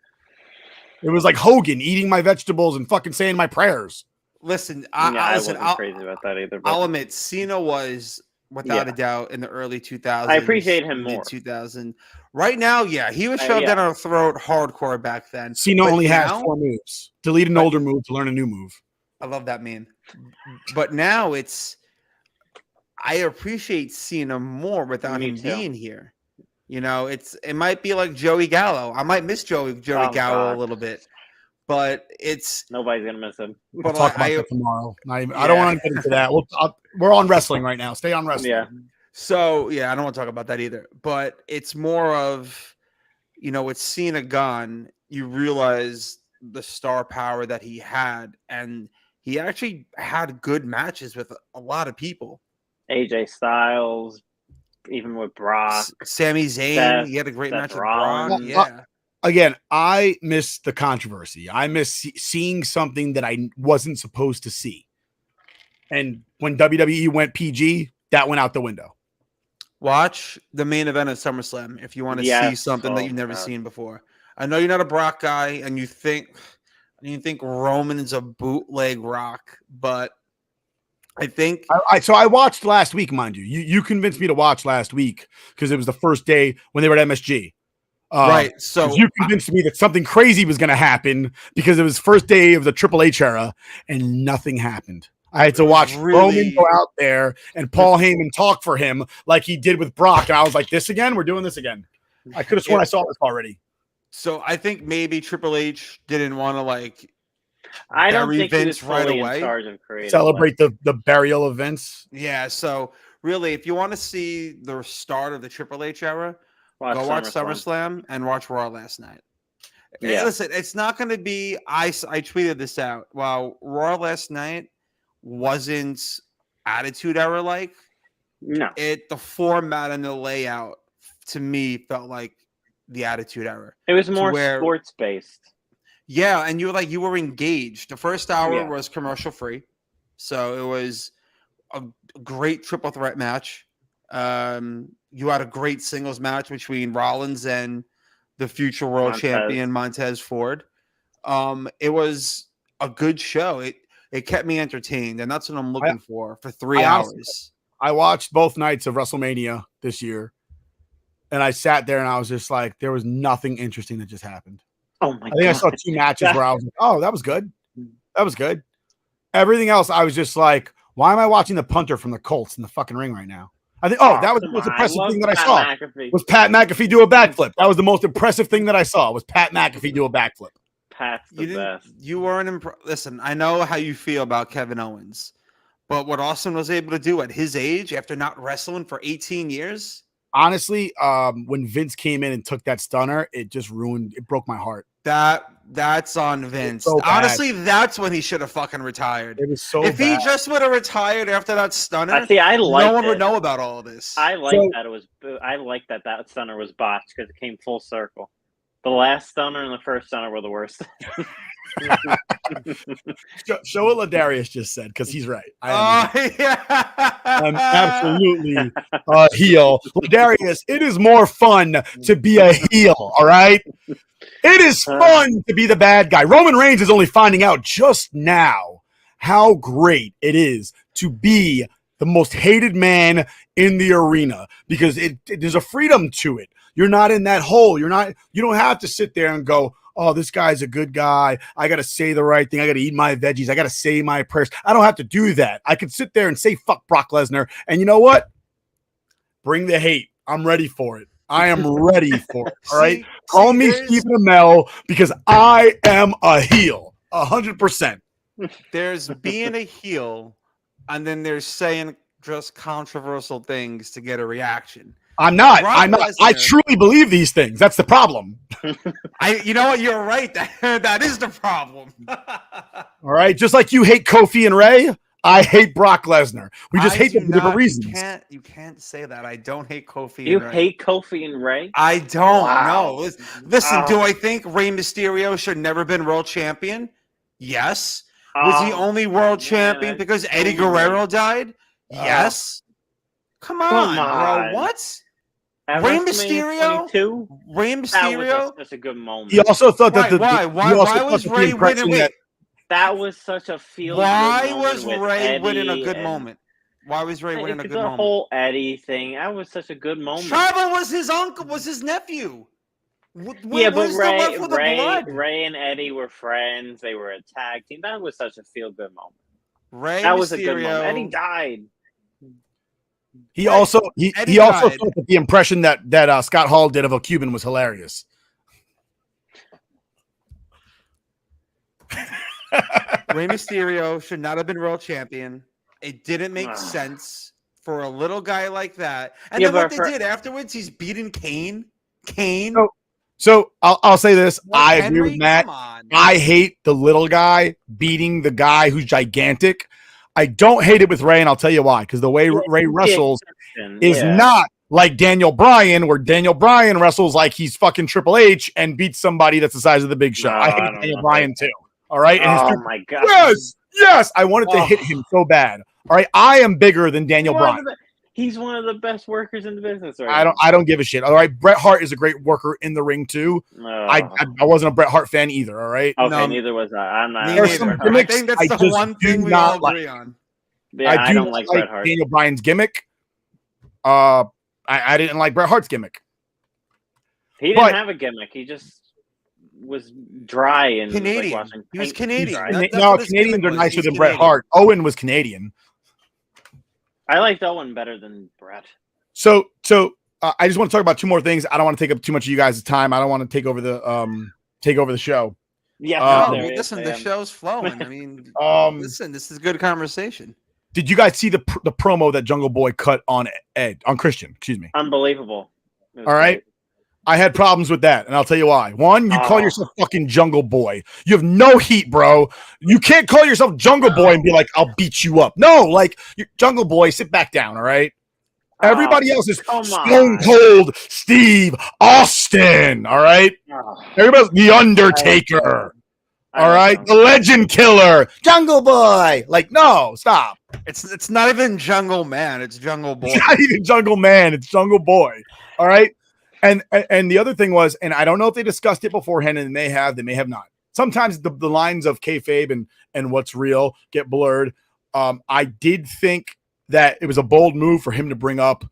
It was like Hogan eating my vegetables and fucking saying my prayers. Listen, I listen. wasn't crazy about that either. But I'll admit, Cena was without a doubt in the early 2000s. I appreciate him more. Mid 2000. Right now, yeah, he was shoved down our throat hardcore back then. Cena only has 4 moves. Delete an older move to learn a new move. I love that meme. But now I appreciate Cena more without him being here. You know, it might be like Joey Gallo. I might miss Joey Gallo a little bit, but nobody's gonna miss him. We'll talk about that tomorrow. I don't want to get into that. We're on wrestling right now. Stay on wrestling. Yeah. So I don't want to talk about that either. But it's more of, with Cena gone, you realize the star power that he had, and he actually had good matches with a lot of people. AJ Styles, even with Brock, Sami Zayn, he had a great match with Brock. Yeah. Again, I miss the controversy. I miss seeing something that I wasn't supposed to see. And when WWE went PG, that went out the window. Watch the main event of SummerSlam if you want to see something that you've never seen before. I know you're not a Brock guy, and you think Roman's a bootleg Rock, but I think so I watched last week, mind you. You convinced me to watch last week because it was the first day when they were at MSG. Right. So you convinced me that something crazy was going to happen because it was first day of the Triple H era and nothing happened. I had to watch Roman go out there and Paul Heyman talk for him like he did with Brock. And I was like, this again? We're doing this again. I could have sworn I saw this already. So I think maybe Triple H didn't want to I don't think Vince he was right away. In charge of creative celebrate the burial of Vince. Yeah. So really, if you want to see the start of the Triple H era, go watch SummerSlam and watch Raw last night. Yeah. Listen, it's not going to be. I tweeted this out. While Raw last night wasn't Attitude Era like, no, the format and the layout to me felt like the Attitude Era. It was more sports based. Yeah, and you were engaged. The first hour was commercial free, so it was a great triple threat match. You had a great singles match between Rollins and the future world champion Montez Ford. It was a good show. It kept me entertained, and that's what I'm looking for 3 hours. I watched both nights of WrestleMania this year, and I sat there and I was just like, there was nothing interesting that just happened. Oh my God. I think I saw 2 matches where I was like, oh, that was good. That was good. Everything else, I was just like, why am I watching the punter from the Colts in the fucking ring right now? I think, that was the most impressive thing that I saw. Was Pat McAfee do a backflip? That was the most impressive thing that I saw. Was Pat McAfee do a backflip? Pat's the best. You weren't listen, I know how you feel about Kevin Owens, but what Austin was able to do at his age after not wrestling for 18 years. Honestly, when Vince came in and took that stunner, it broke my heart. That's on Vince. So honestly, that's when he should have fucking retired. It was so if bad. He just would have retired after that stunner, no one would know about all of this. I like that stunner was botched because it came full circle. The last stunner and the first stunner were the worst. Show what Ladarius just said, because he's right. I'm absolutely a heel. Ladarius, it is more fun to be a heel, all right? It is fun to be the bad guy. Roman Reigns is only finding out just now how great it is to be the most hated man in the arena, because there's a freedom to it. You're not in that hole. You don't have to sit there and go, oh, this guy's a good guy. I got to say the right thing. I got to eat my veggies. I got to say my prayers. I don't have to do that. I can sit there and say, fuck Brock Lesnar. And you know what? Bring the hate. I'm ready for it. I am ready for it. All right. Call me Stephen Amell, because I am a heel. 100%. There's being a heel, and then there's saying just controversial things to get a reaction. I'm not. I truly believe these things. That's the problem. You know what? You're right. That is the problem. All right. Just like you hate Kofi and Ray, I hate Brock Lesnar. We just I hate do them for different not- reasons. You can't say that. I don't hate Kofi. You and Ray. hate Kofi and Ray? I don't Wow. know. Listen, do Oh. I think Rey Mysterio should never been world champion? Yes. Was he only world champion that's because so Eddie Guerrero died? Oh. Yes. Come on, bro. on. What? At Rey WrestleMania Mysterio? 22, Rey that was Mysterio? such a good moment. He also thought that Why? Why was Ray winning? Wait, That was such a feel. why was with Ray winning a Eddie good and- moment? Why was Ray winning a good the moment? whole Eddie thing. That was such a good moment. Tribal was his uncle, was his nephew. Yeah, but Where's the love for the blood? Ray and Eddie were friends. They were a tag team. That was such a feel good moment. Ray That Mysterio. was a good moment. Eddie died. He also Eddie also died. thought that the impression that Scott Hall did of a Cuban was hilarious. Rey Mysterio should not have been world champion. It didn't make sense for a little guy like that. And Yeah, then what but they did afterwards, he's beating Kane. Kane. So I'll say this. Mark I agree Henry? with Matt. Come on. I hate the little guy beating the guy who's gigantic. I don't hate it with Ray, and I'll tell you why. Because the way Ray wrestles is not like Daniel Bryan, where Daniel Bryan wrestles like he's fucking Triple H and beats somebody that's the size of the Big Show. No, I I hate don't Daniel know. Bryan too. All right. And Oh his my god! yes. I wanted to hit him so bad. All right. I am bigger than Daniel Bryan. He's one of the best workers in the business right I don't give a shit. All right. Bret Hart is a great worker in the ring too. now. I wasn't a Bret Hart fan either. All right. Okay, No. neither was I. I'm not. Me There's neither. some I gimmicks think that's I the just one do thing we not all agree on. Yeah, I do don't not like Bret Hart. Daniel Bryan's gimmick. I didn't like Bret Hart's gimmick. He didn't have a gimmick. He just was dry and Canadian. Like watching He was paint Canadian. dry. That's No, what his Canadians gimmick are was. nicer He's than Bret Canadian. Hart. Owen was Canadian. I liked Owen better than Bret. So I just want to talk about two more things. I don't want to take up too much of you guys' time. I don't want to take over the show. Yeah, No, there is, listen, the Sam. show's flowing. I mean, listen, this is good conversation. Did you guys see the promo that Jungle Boy cut on Christian? Excuse me. Unbelievable. It was All right. great. I had problems with that, and I'll tell you why. One, you call yourself fucking Jungle Boy. You have no heat, bro. You can't call yourself Jungle Boy and be like, "I'll beat you up." No, like you're Jungle Boy, sit back down. All right. Everybody else is come Stone on. Cold Steve Austin. All right. Oh, Everybody's the Undertaker. I All like right. Jungle The Legend Killer. Jungle Boy. Like, no, stop. It's not even Jungle Man. It's Jungle Boy. It's not even Jungle Man. It's Jungle Boy. All right. And the other thing was, and I don't know if they discussed it beforehand, and they may have not. Sometimes the lines of kayfabe and what's real get blurred. I did think that it was a bold move for him to bring up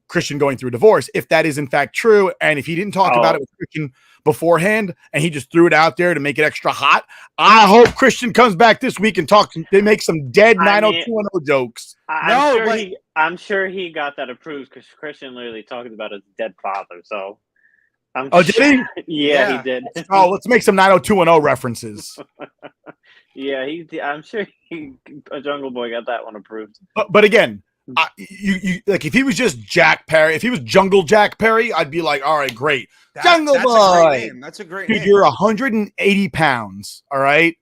Christian going through a divorce, if that is in fact true. And if he didn't talk about it with Christian beforehand and he just threw it out there to make it extra hot, I hope Christian comes back this week and they make some dead 90210 jokes. I'm sure he got that approved because Christian literally talked about his dead father. So, Did he? Yeah, he did. Oh, let's make some 90210 references. Yeah, I'm sure Jungle Boy got that one approved. But again, you like if he was just Jack Perry, if he was Jungle Jack Perry, I'd be like, all right, great. Jungle that's Boy. A great name. That's a great Dude, name. you're 180 pounds, all right?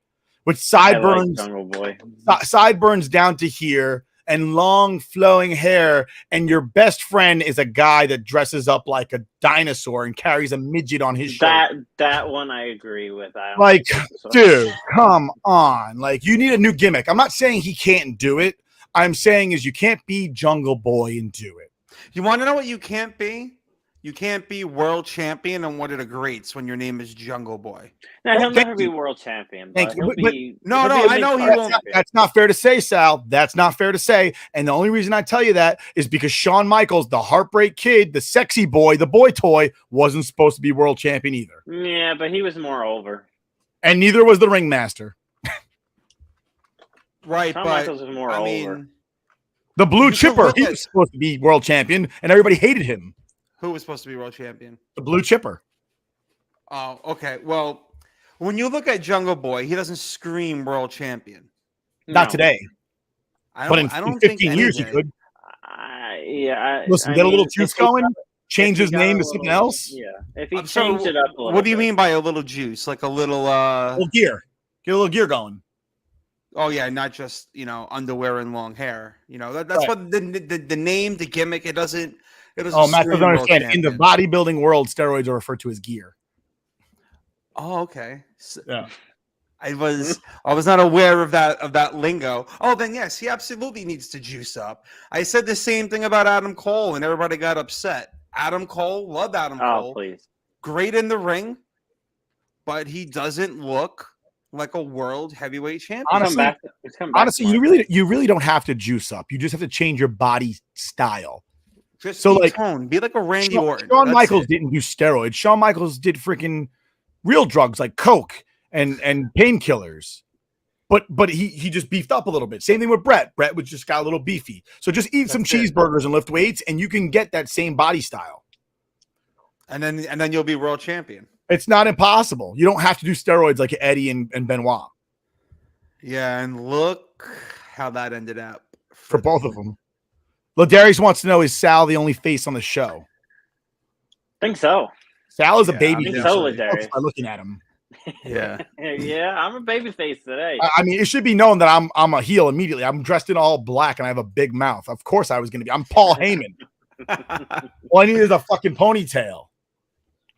With sideburns, Jungle Boy. Sideburns down to here and long flowing hair, and your best friend is a guy that dresses up like a dinosaur and carries a midget on his shoulder. That one I agree with. Like, dude, come on. Like, you need a new gimmick. I'm not saying he can't do it. I'm saying is you can't be Jungle Boy and do it. You want to know what you can't be? You can't be world champion on one of the greats when your name is Jungle Boy. Now, he'll never be world champion. But he'll be, no, he'll be I know he mid-card won't. champion. That's not fair to say, Sal. That's not fair to say. And the only reason I tell you that is because Shawn Michaels, the Heartbreak Kid, the sexy boy, the boy toy, wasn't supposed to be world champion either. Yeah, but he was more over. And neither was the Ringmaster. Right, Shawn but Michaels was more I over. mean, The Blue You can Chipper, look he at- was supposed to be world champion, and everybody hated him. who was supposed to be world champion? The Blue Chipper. Oh, okay. Well, when you look at Jungle Boy, he doesn't scream world champion. Not No. today. I But don't. in I don't 15 think years, he any day. could. I Listen, get a mean, little if juice he going, got- change if he his got name a to something little- else. Yeah, if he So, changed it up a little What do you bit. mean by a little juice? Like a little Little gear. Get a little gear going. Oh yeah, not just underwear and long hair. That's Right. what the name, the gimmick. It doesn't Oh, Matt doesn't scream world understand. In the champion. bodybuilding world, steroids are referred to as gear. Oh, okay. So Yeah. I was not aware of that lingo. Oh, then yes, he absolutely needs to juice up. I said the same thing about Adam Cole, and everybody got upset. Adam Cole, love Adam Oh, Cole, please. great in the ring, but he doesn't look like a world heavyweight champion. Honestly, He's come back honestly, you really don't have to juice up. You just have to change your body style. Just So, be like, toned. Be like a Randy Orton. Shawn That's Michaels it. didn't do steroids. Shawn Michaels did freaking real drugs like coke and painkillers. But he just beefed up a little bit. Same thing with Brett. Brett was just got a little beefy. So just eat some That's it. cheeseburgers and lift weights, and you can get that same body style. And then you'll be world champion. It's not impossible. You don't have to do steroids like Eddie and Benoit Yeah, and look how that ended up for both of them. Ladarius wants to know, is Sal the only face on the show? I think so. Sal is a Yeah, baby I face. think so, Ladarius. By looking at him. Yeah. Yeah, I'm a babyface today. I mean, it should be known that I'm a heel immediately. I'm dressed in all black and I have a big mouth. Of course I was going to be. I'm Paul Heyman. All I need is a fucking ponytail.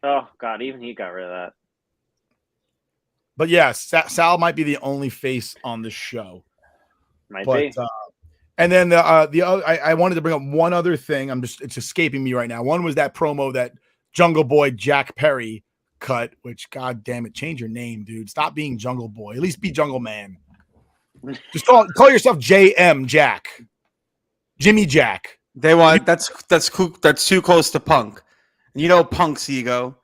Oh God, even he got rid of that. But yeah, Sal might be the only face on the show. Might But be. and then the other, I wanted to bring up one other thing. It's escaping me right now. One was that promo that Jungle Boy Jack Perry cut, which, god damn it, change your name, dude. Stop being Jungle Boy. At least be Jungle Man. Just call yourself JM Jack. Jimmy Jack. They want that's too close to Punk. Punk's ego.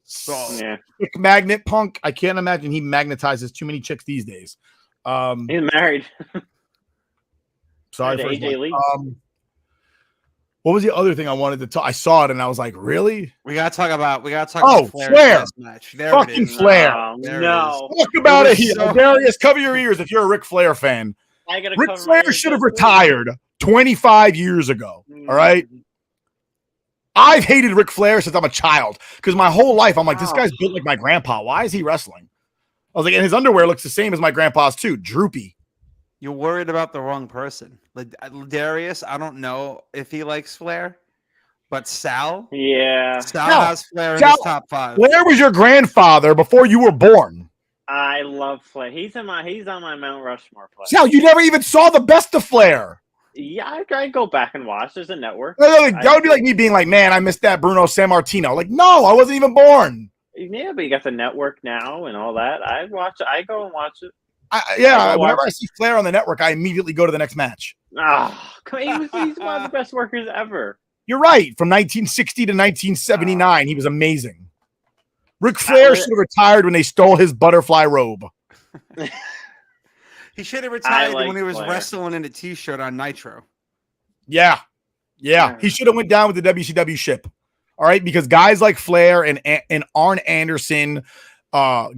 So Yeah, Chick magnet Punk. I can't imagine he magnetizes too many chicks these days. he's married. Sorry to for his AJ wife. Lee. What was the other thing I wanted to talk? I saw it and I was like, really? we gotta talk about Flair's Flair. last match. There Fucking it is. Flair. There it No, Talk about It it was here. so- Darius, cover your ears if you're a Ric Flair fan. I gotta Ric cover my Flair ears should have this week. retired 25 years ago. Mm. All right. I've hated Ric Flair since I'm a child because my whole life I'm like, this guy's built like my grandpa. Why is he wrestling? I was like, and his underwear looks the same as my grandpa's too, droopy. You're worried about the wrong person. Darius, I don't know if he likes Flair, but Sal Yeah, has Flair in Sal- his top 5. Flair was your grandfather before you were born. I love Flair. He's on my Mount Rushmore play. Sal, you never even saw the best of Flair. Yeah, I go back and watch. There's a network. That would be like me being like, man, I missed that Bruno Sammartino. Like, no, I wasn't even born. Yeah, but you got the network now and all that. I go and watch it. Whenever I see Flair on the network, I immediately go to the next match. Oh, he's one of the best workers ever. You're right. From 1960 to 1979, he was amazing. Ric Flair should have retired when they stole his butterfly robe. He should have retired like when he was Flair. wrestling in a T-shirt on Nitro. Yeah. He should have went down with the WCW ship. All right, because guys like Flair and Arn Anderson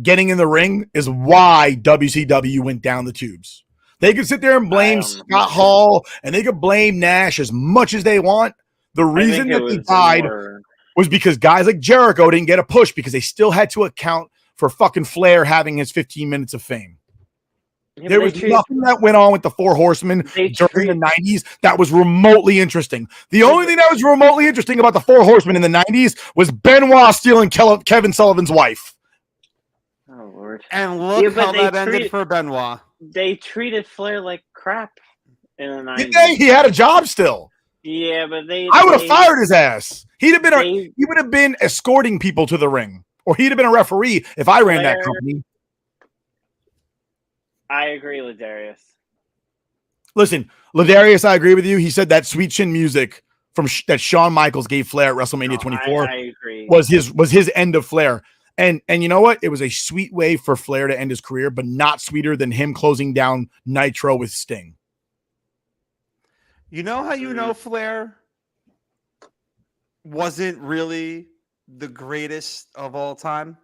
getting in the ring is why WCW went down the tubes. They could sit there and blame Scott Hall and they could blame Nash as much as they want. The reason that he died was because guys like Jericho didn't get a push because they still had to account for fucking Flair having his 15 minutes of fame. Yeah, There was nothing that went on with the Four Horsemen during the 90s that was remotely interesting. The only thing that was remotely interesting about the Four Horsemen in the 90s was Benoit stealing Kevin Sullivan's wife. Oh Lord! And look how they that ended for Benoit. They treated Flair like crap in the 90s. Did they? He had a job still. Yeah, but I would have fired his ass. He would have been escorting people to the ring, or he'd have been a referee if I ran that company. I agree with Darius. Listen, Ladarius, I agree with you. He said that sweet chin music from that Shawn Michaels gave Flair at WrestleMania 24 I agree. was his end of Flair. And you know what? It was a sweet way for Flair to end his career, but not sweeter than him closing down Nitro with Sting. You know how you know Flair wasn't really the greatest of all time?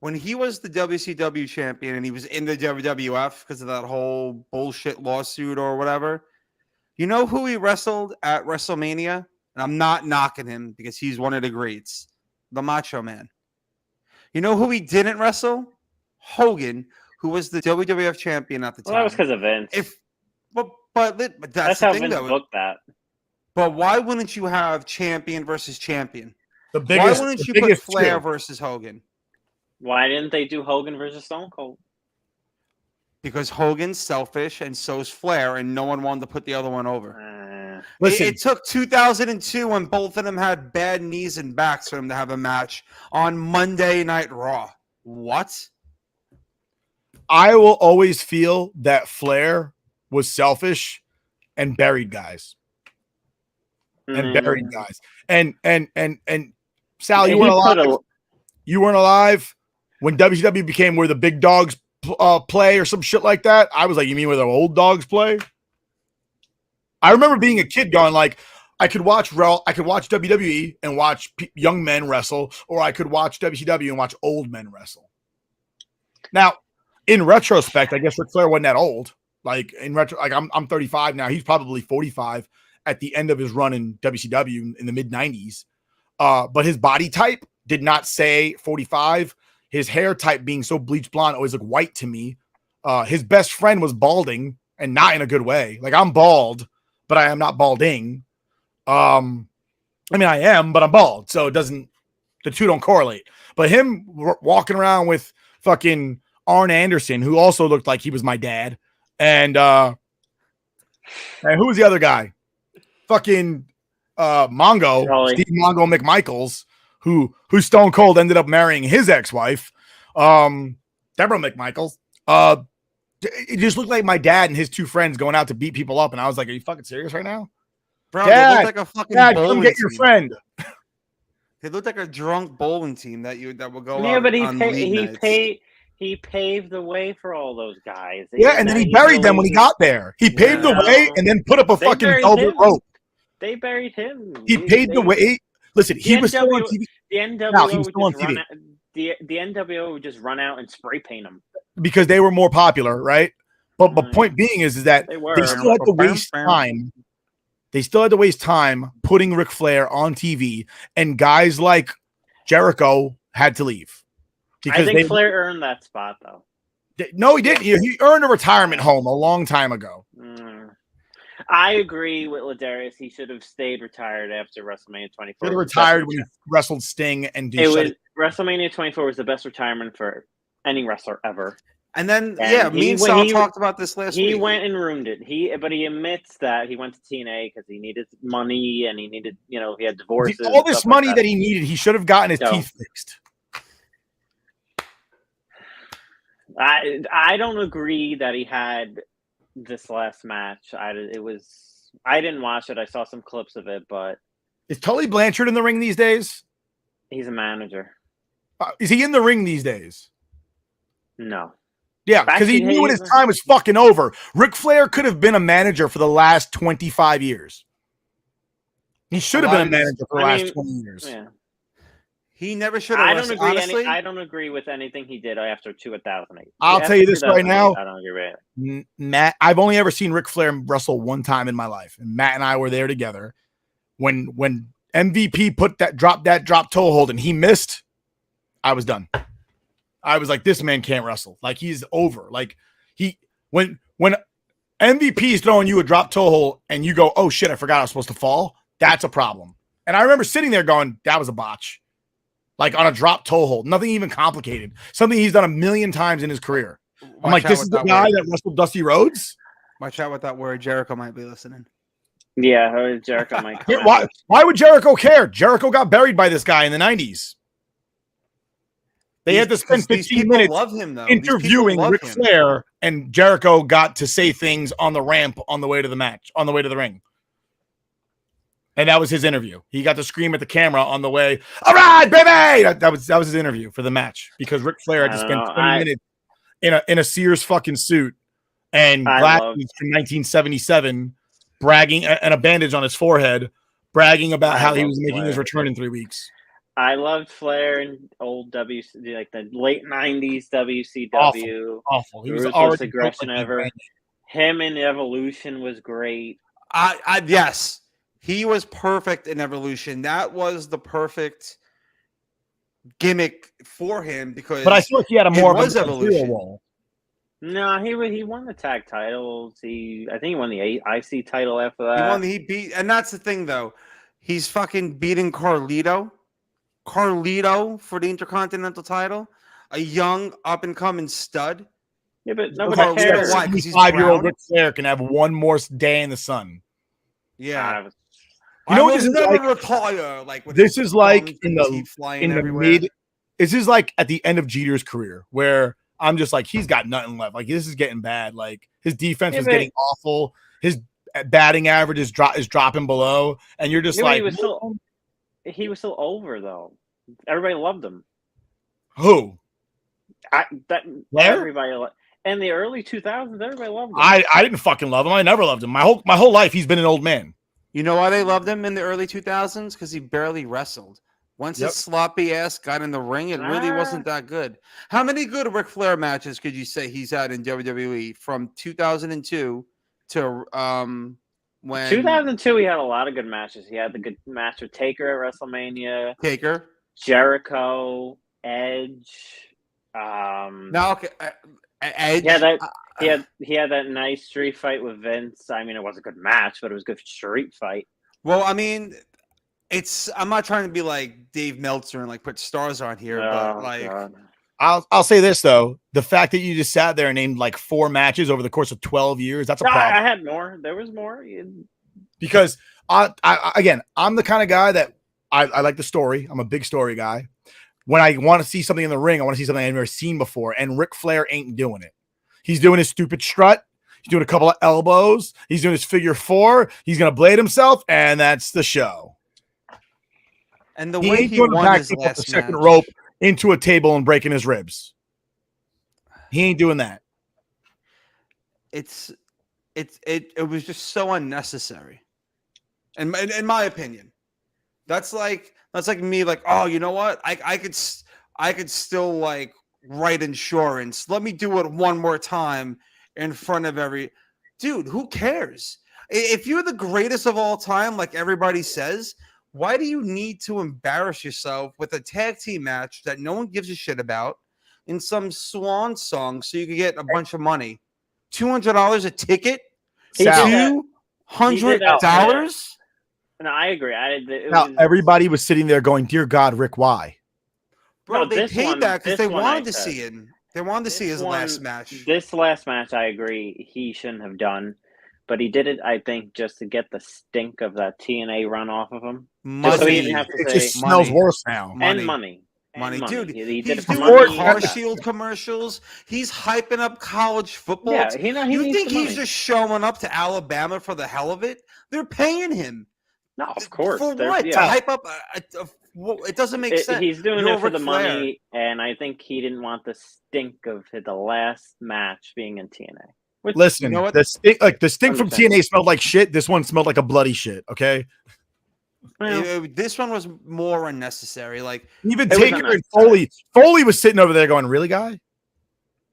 When he was the WCW champion and he was in the WWF because of that whole bullshit lawsuit or whatever, you know who he wrestled at WrestleMania? And I'm not knocking him because he's one of the greats. The Macho Man. You know who he didn't wrestle? Hogan, who was the WWF champion at the time. Well, that was because of Vince. But that's That's the how thing, Vince though. booked that. But why wouldn't you have champion versus champion? The biggest, why wouldn't the you put biggest Flair two. versus Hogan? Why didn't they do Hogan versus Stone Cold? Because Hogan's selfish and so's Flair, and no one wanted to put the other one over. Listen, It took 2002 when both of them had bad knees and backs for them to have a match on Monday Night Raw. What? I will always feel that Flair was selfish and buried guys. And Sal, you weren't alive. You weren't alive when WCW became where the big dogs play or some shit like that. I was like, you mean where the old dogs play? I remember being a kid going like, I could watch WWE and watch young men wrestle, or I could watch WCW and watch old men wrestle. Now, in retrospect, I guess Ric Flair wasn't that old. Like I'm 35 now. He's probably 45 at the end of his run in WCW in the mid 90s. But his body type did not say 45. His hair type being so bleach blonde always looked white to me. His best friend was balding, and not in a good way. Like, I'm bald, but I am not balding. I mean, I am, but I'm bald, so the two don't correlate. But him walking around with fucking Arn Anderson, who also looked like he was my dad, and who was the other guy? Fucking Mongo, Steve Mongo McMichaels, who Stone Cold ended up marrying his ex-wife, Deborah McMichaels. It just looked like my dad and his two friends going out to beat people up, and I was like, "Are you fucking serious right now, Bro, Dad? they looked like a fucking Dad, bowling come get your team. friend." They looked like a drunk bowling team that will go. Yeah, out but on late nights. he paved the way for all those guys. Yeah, and then he buried them when he got there. He paved the way and then put up a fucking velvet rope. They buried him. He paved the way. Listen, he was still on TV. The NWO the NWO would just run out and spray paint him because they were more popular, right? But point being is that they still had to waste time. They still had to waste time putting Ric Flair on TV, and guys like Jericho had to leave. I think Flair earned that spot, though. No, he didn't. He earned a retirement home a long time ago. I agree with Ladarius. He should have stayed retired after WrestleMania 24. He should have retired when he wrestled Sting, and WrestleMania 24 was the best retirement for any wrestler ever. And then, me and Sal talked about this last week. He went and ruined it. But he admits that he went to TNA because he needed money and he needed, he had divorces. All this money that he needed, he should have gotten his teeth fixed. I don't agree that he had this last match. I didn't watch it. I saw some clips of it, but is Tully Blanchard in the ring these days? He's a manager. Is he in the ring these days? No. Yeah, because he knew when his time was fucking over. Ric Flair could have been a manager for the last 25 years. He should have been a manager for the last 20 years. Yeah. He never should have. I don't agree with anything he did after 2008. I'll tell you this right now. I don't agree with it. Matt, I've only ever seen Ric Flair wrestle one time in my life, and Matt and I were there together. When MVP dropped that toe hold and he missed, I was done. I was like, this man can't wrestle. Like, he's over. Like, when MVP is throwing you a drop toe hold and you go, oh shit, I forgot I was supposed to fall. That's a problem. And I remember sitting there going, that was a botch. Like, on a drop toe hold, nothing even complicated. Something he's done 1,000,000 times in his career. I'm like, this is the guy that wrestled Dusty Rhodes? Watch out with that word. Jericho might be listening. Yeah, Jericho might come why would Jericho care? Jericho got buried by this guy in the 90s. They had to spend 15 minutes interviewing Ric Flair, and Jericho got to say things on the ramp on the way to the match, on the way to the ring. And that was his interview. He got to scream at the camera on the way. All right, baby. That was his interview for the match because Ric Flair had to spend 20 minutes in a Sears fucking suit and glasses from 1977, bragging and a bandage on his forehead, bragging about how he was making his return in 3 weeks. I loved Flair in old WC, like the late 90s WCW. Awful. He was already aggression ever. Him in Evolution was great. Yes. He was perfect in Evolution. That was the perfect gimmick for him because. But I feel like he had a more of a material role. No, he won the tag titles. I think he won the IC title after that. He beat, and that's the thing though. He's fucking beating Carlito for the Intercontinental title, a young up and coming stud. Yeah, but nobody Carlito, cares. why? 'Cause he's 5-year-old brown? Ric Flair can have one more day in the sun. Yeah, You know I what will this is never like? retire. Like with This his is like thumbs in and the teeth flying everywhere. mid. This is like at the end of Jeter's career, where I'm just like, he's got nothing left. Like this is getting bad. Like his defense was getting awful. His batting average is dropping below, and you're just Yeah, but like, he was still over though. Everybody loved him. who? Flair? Everybody in the early 2000s, everybody loved him. I didn't fucking love him. I never loved him. My whole life, he's been an old man. You know why they loved him in the early 2000s? Because he barely wrestled. Once his sloppy ass got in the ring, it really wasn't that good. How many good Ric Flair matches could you say he's had in WWE from 2002 to when 2002? He had a lot of good matches. He had the good match with Taker at WrestleMania. Taker, Jericho, Edge. now okay, Edge. Yeah, he had that nice street fight with Vince. I mean, it was a good match, but it was a good street fight. Well, I mean, I'm not trying to be like Dave Meltzer and like put stars on here, but like God. I'll say this though: the fact that you just sat there and named like 4 matches over the course of 12 years, that's a problem. I had more. There was more. Because I'm the kind of guy that I like the story. I'm a big story guy. When I want to see something in the ring, I want to see something I've never seen before. And Ric Flair ain't doing it. He's doing his stupid strut. He's doing a couple of elbows. He's doing his figure 4. He's going to blade himself, and that's the show. And the way he won his last the second rope into a table and breaking his ribs. He ain't doing that. It was just so unnecessary. In my opinion. That's like me like, oh, you know what? I could still like write insurance. Let me do it one more time in front of dude, who cares? If you're the greatest of all time, like everybody says, why do you need to embarrass yourself with a tag team match that no one gives a shit about in some swan song so you can get a bunch of money? $200 a ticket? $200? No, I agree. Everybody was sitting there going, "Dear God, Rick, why?" Bro, they paid that because they wanted to see it. They wanted to see his last match. This last match, I agree, he shouldn't have done. But he did it, I think, just to get the stink of that TNA run off of him. Just so he didn't have to it just smells worse now. And money. Dude, he did he's it for doing money. Car Shield commercials. He's hyping up college football. Yeah, he you needs think the he's money. just showing up to Alabama for the hell of it? They're paying him. No, of course. For what? To hype up? It doesn't make sense. He's doing it for the money, and I think he didn't want the stink of the last match being in TNA. Which, listen, you know what? the stink from TNA smelled like shit. This one smelled like a bloody shit. Okay. This one was more unnecessary. Like even Taker and Foley was sitting over there going, "Really, guy?"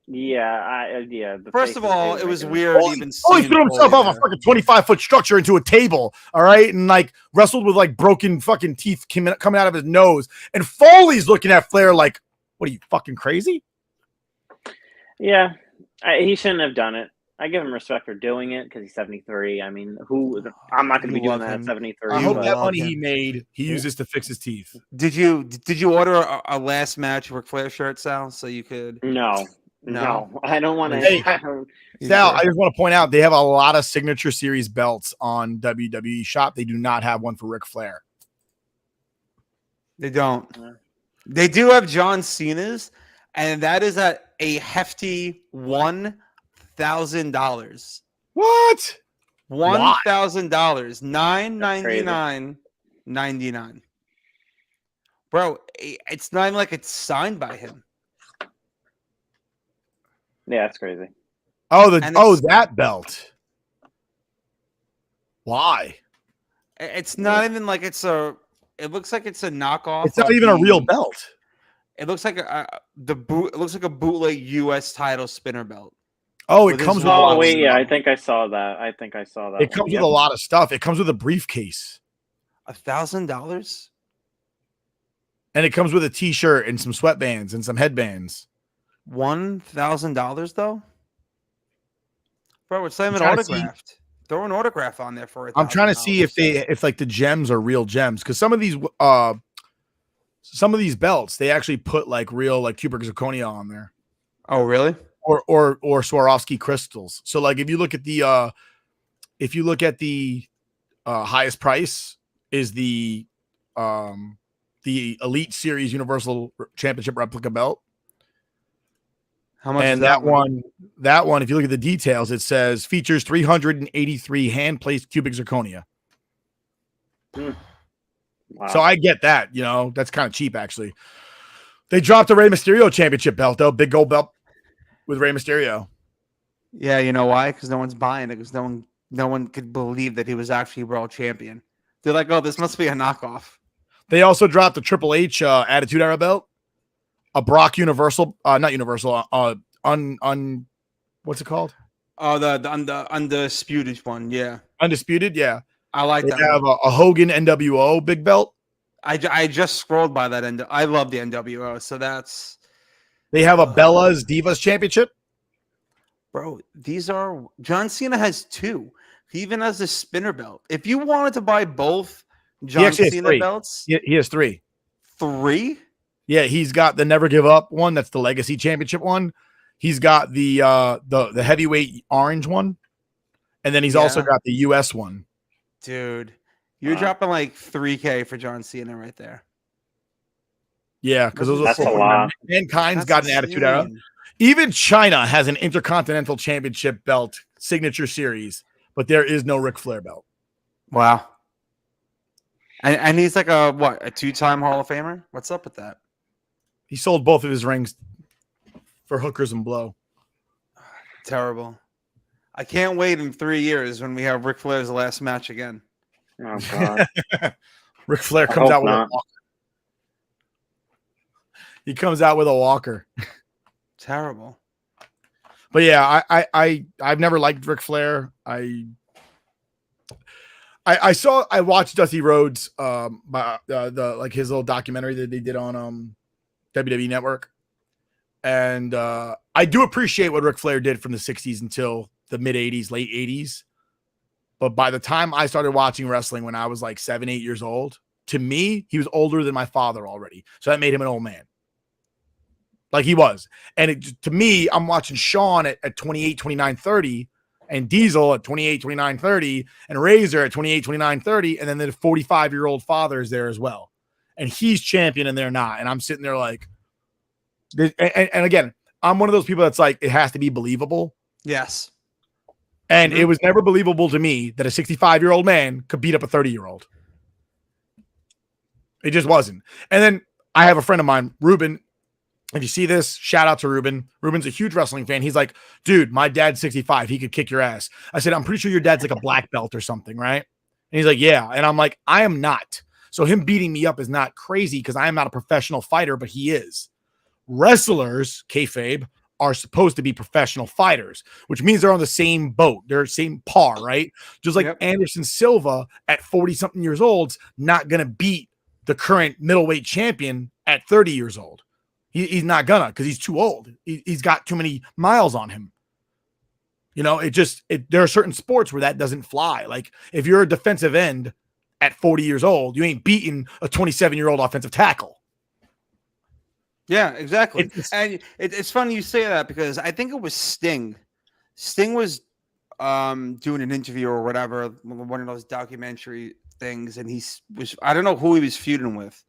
Yeah, First of all, it was weird. Foley threw himself off a fucking 25-foot structure into a table. All right, and like wrestled with like broken fucking teeth coming out of his nose. And Foley's looking at Flair like, "What are you fucking crazy?" Yeah, he shouldn't have done it. I give him respect for doing it because he's 73. I mean, I'm not going to be doing that at 73. I hope that money he made, he uses to fix his teeth. Did you order a last match Ric Flair shirt, Sal? So you could No, I don't want to. Hey, Sal, I just want to point out they have a lot of signature series belts on WWE Shop. They do not have one for Ric Flair. They don't. They do have John Cena's, and that is at a hefty $1,000. What? $1,000. $999.99. Bro, it's not even like it's signed by him. Yeah, that's crazy. That belt. Why? It's not even like it looks like it's a knockoff. It's not even a real belt. It looks like it looks like a bootleg US title spinner belt. Oh, it comes with I think I saw that. It comes with a lot of stuff. It comes with a briefcase. $1,000? And it comes with a t-shirt and some sweatbands and some headbands. $1,000 though? Bro, it's not even trying to see- autographed. Throw an autograph on there for it. I'm trying to see if like the gems are real gems, because some of these belts they actually put like real like cubic zirconia on there. Oh, really? Or Swarovski crystals. So like if you look at the highest price is the Elite Series Universal Championship replica belt. How much And is that one? That one, if you look at the details, it says features 383 hand placed cubic zirconia. Wow. So I get that, that's kind of cheap actually. They dropped the Rey Mysterio championship belt though, big gold belt with Rey Mysterio. Yeah, you know why? Because no one's buying it. Because no one could believe that he was actually world champion. They're like, oh, this must be a knockoff. They also dropped the Triple H Attitude Era belt, a Brock Universal, not Universal, what's it called? Oh, the undisputed one. Yeah, Undisputed, yeah. I like They that. have a Hogan NWO big belt. I just scrolled by that end. I love the NWO, so that's. They have a Bella's Divas Championship. Bro, these are John Cena has two. He even has the spinner belt. If you wanted to buy both John Cena belts, he has 3. 3? Yeah, he's got the Never Give Up one. That's the Legacy Championship one. He's got the heavyweight orange one, and then he's also got the US one. Dude, you're dropping like $3K for John Cena right there. Yeah, because those That's are a lot. Mankind's got an Attitude Era. Even China has an Intercontinental Championship belt signature series, but there is no Ric Flair belt. Wow. And he's like a 2-time Hall of Famer? What's up with that? He sold both of his rings for hookers and blow. Terrible. I can't wait in 3 years when we have Ric Flair's last match again. Oh God. Ric Flair comes out with a walker. He comes out with a walker. Terrible. But yeah, I've never liked Ric Flair. I watched Dusty Rhodes the his little documentary that they did on WWE Network. And I do appreciate what Ric Flair did from the 60s until the mid 80s, late 80s. But by the time I started watching wrestling when I was like 7, 8 years old, to me, he was older than my father already. So that made him an old man. Like he was. And to me, I'm watching Shawn at 28, 29, 30, and Diesel at 28, 29, 30, and Razor at 28, 29, 30, and then the 45-year-old father is there as well. And he's champion and they're not. And I'm sitting there like, and again, I'm one of those people that's like, it has to be believable. Yes. And it was never believable to me that a 65-year-old man could beat up a 30-year-old. It just wasn't. And then I have a friend of mine, Ruben. If you see this, shout out to Ruben. Ruben's a huge wrestling fan. He's like, dude, my dad's 65. He could kick your ass. I said, I'm pretty sure your dad's like a black belt or something, right? And he's like, yeah. And I'm like, I am not. So him beating me up is not crazy because I am not a professional fighter, but he is. Wrestlers, kayfabe, are supposed to be professional fighters, which means they're on the same boat. They're same par, right? Just like Anderson Silva at 40-something years old, not going to beat the current middleweight champion at 30 years old. He's not gonna because he's too old. He's got too many miles on him. There are certain sports where that doesn't fly. Like if you're a defensive end at 40 years old, you ain't beating a 27-year-old offensive tackle. Yeah, exactly. It's funny you say that because I think it was Sting. Sting was doing an interview or whatever, one of those documentary things, and I don't know who he was feuding with,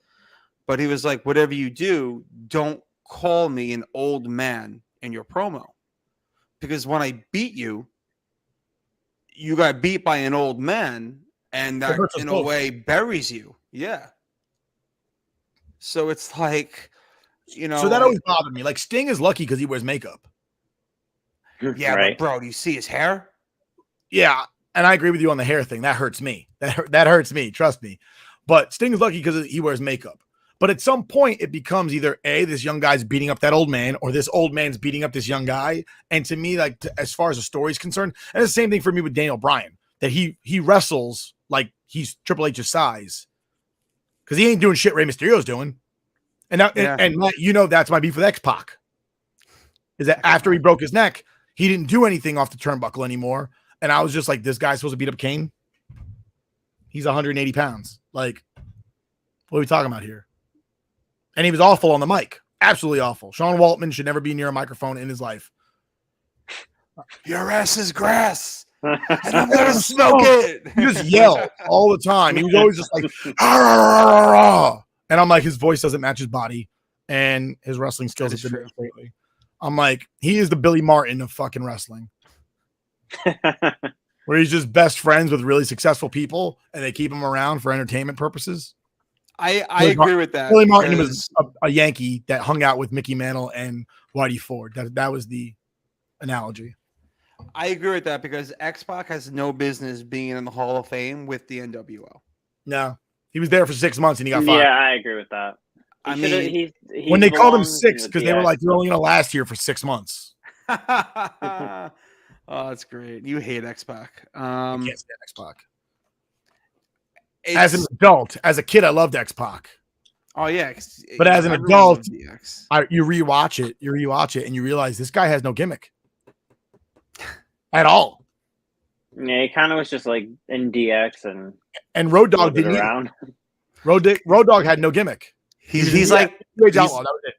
but he was like, whatever you do, don't call me an old man in your promo. Because when I beat you, you got beat by an old man, and that in a way buries you. Yeah. So it's like, So that always bothered me. Like Sting is lucky because he wears makeup. Yeah, right. But bro, do you see his hair? Yeah, and I agree with you on the hair thing. That hurts me. That hurts me. Trust me. But Sting is lucky because he wears makeup. But at some point, it becomes either A, this young guy's beating up that old man, or this old man's beating up this young guy. And to me, like as far as the story's concerned, and it's the same thing for me with Daniel Bryan, that he wrestles like he's Triple H's size because he ain't doing shit Rey Mysterio's doing. And Matt, that's my beef with X-Pac. Is that after he broke his neck, He didn't do anything off the turnbuckle anymore. And I was just like, this guy's supposed to beat up Kane? He's 180 pounds. Like, what are we talking about here? And he was awful on the mic. Absolutely awful. Sean Waltman should never be near a microphone in his life. Your ass is grass, and I'm gonna smoke it. He just yelled all the time. He was always just like, "Arr, arr, arr, arr." And I'm like, his voice doesn't match his body, and his wrestling skills have diminished greatly. I'm like, he is the Billy Martin of fucking wrestling, where he's just best friends with really successful people, and they keep him around for entertainment purposes. I agree with that. Billy Martin was a Yankee that hung out with Mickey Mantle and Whitey Ford. That was the analogy. I agree with that because X-Pac has no business being in the Hall of Fame with the NWO. No, he was there for 6 months and he got fired. Yeah, I agree with that. When they called him 6 because they were like, you're only going to last here for 6 months. Oh, that's great. You hate X-Pac. I can't stand X-Pac. As an adult, as a kid, I loved X-Pac. Oh yeah, but as an adult, you rewatch it, and you realize this guy has no gimmick at all. Yeah, he kind of was just like in DX and Road Dogg didn't around. Road Dogg had no gimmick. He's like Outlaw, that was it.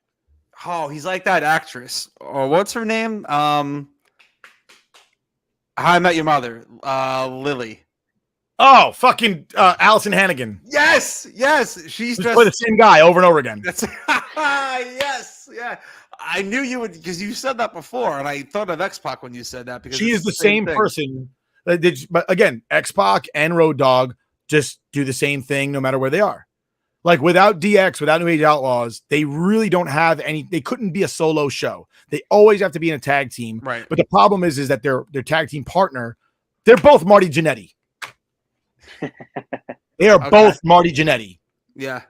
Oh, he's like that actress. Oh, what's her name? How I Met Your Mother. Lily. Oh, fucking Allison Hannigan. Yes. She's just play the same guy over and over again. That's yes, yeah. I knew you would because you said that before, and I thought of X-Pac when you said that because she is the same person. But again, X-Pac and Road Dogg just do the same thing no matter where they are. Like without DX, without New Age Outlaws, they really don't have any. They couldn't be a solo show. They always have to be in a tag team. Right. But the problem is that their tag team partner, they're both Marty Jannetty. They are both Marty Jannetty. Yeah.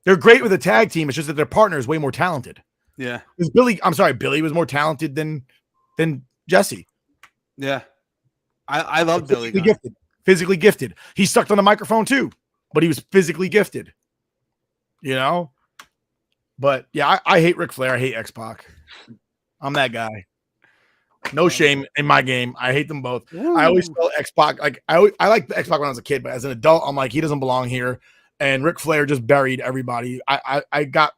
They're great with a tag team. It's just that their partner is way more talented. Yeah. Billy was more talented than Jesse. Yeah. I love Billy. Physically gifted. He sucked on the microphone too, but he was physically gifted. You know? But yeah, I hate Ric Flair. I hate X-Pac. I'm that guy. No shame in my game. I hate them both. Ooh. I always felt X-Pac. Like I liked X-Pac when I was a kid, but as an adult, I'm like, he doesn't belong here. And Ric Flair just buried everybody. I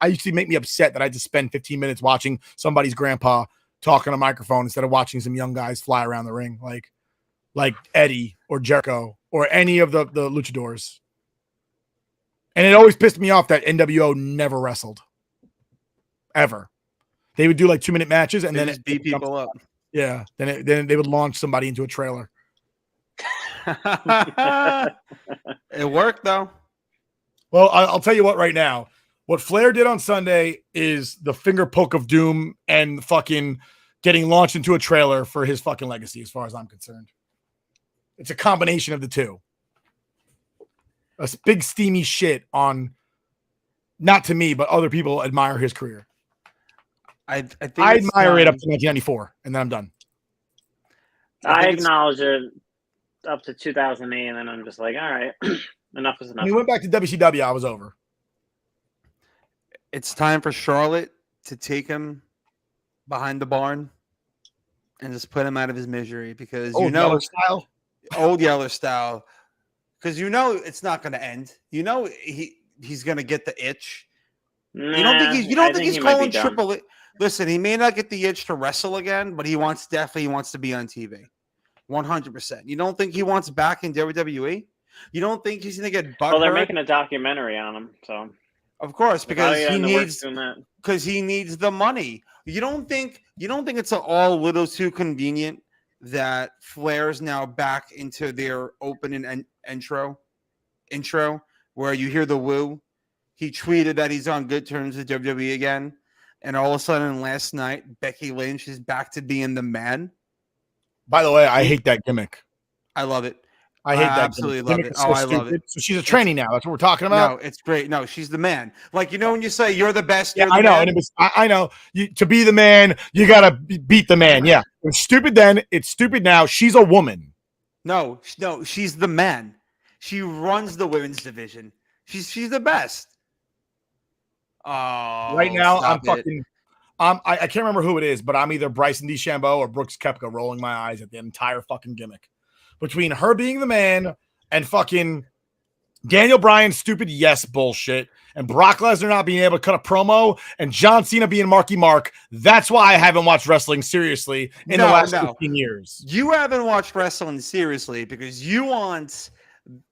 used to make me upset that I had to spend 15 minutes watching somebody's grandpa talk on a microphone instead of watching some young guys fly around the ring, like Eddie or Jericho or any of the luchadors. And it always pissed me off that NWO never wrestled. Ever. They would do like 2-minute matches and then just beat people up. Yeah. Then they would launch somebody into a trailer. It worked though. Well, I'll tell you what right now. What Flair did on Sunday is the finger poke of doom and fucking getting launched into a trailer for his fucking legacy, as far as I'm concerned. It's a combination of the two. A big steamy shit on, not to me, but other people admire his career. I think I admire it up to 1994, and then I'm done. I acknowledge it up to 2008, and then I'm just like, all right, enough is enough. When he went back to WCW, I was over. It's time for Charlotte to take him behind the barn and just put him out of his misery because old Yeller style. Because it's not going to end. He's going to get the itch. Nah, you don't think he's calling Triple H? Listen, he may not get the itch to wrestle again, but he definitely wants to be on TV. 100%. You don't think he wants back in WWE? You don't think he's going to get butthurt? Well, they're making a documentary on him, so of course, because he needs the money. You don't think it's all a little too convenient that Flair's now back into their opening and intro where you hear the woo. He tweeted that he's on good terms with WWE again. And all of a sudden last night, Becky Lynch is back to being the man. By the way, I hate that gimmick. I love it. I hate that. Absolutely love it. I love it. So she's a tranny now. That's what we're talking about. No, it's great. No, she's the man. Like, when you say you're the best. Yeah, I know. And I know. To be the man, you got to beat the man. Yeah. It was stupid then. It's stupid now. She's a woman. No, she's the man. She runs the women's division. She's the best. Oh, right now, I can't remember who it is, but I'm either Bryson DeChambeau or Brooks Koepka rolling my eyes at the entire fucking gimmick. Between her being the man and fucking Daniel Bryan's stupid yes bullshit and Brock Lesnar not being able to cut a promo and John Cena being Marky Mark, that's why I haven't watched wrestling seriously in the last 15 years. You haven't watched wrestling seriously because you want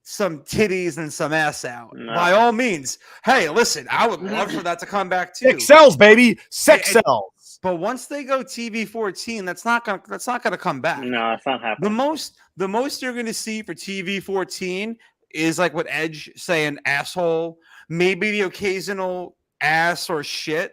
some titties and some ass out. No. By all means. Hey, listen, I would love for that to come back too. Sex sells, baby. Sex sells. But once they go TV 14, that's not gonna come back. No, it's not happening. The most you're gonna see for TV 14 is like what Edge saying asshole, maybe the occasional ass or shit,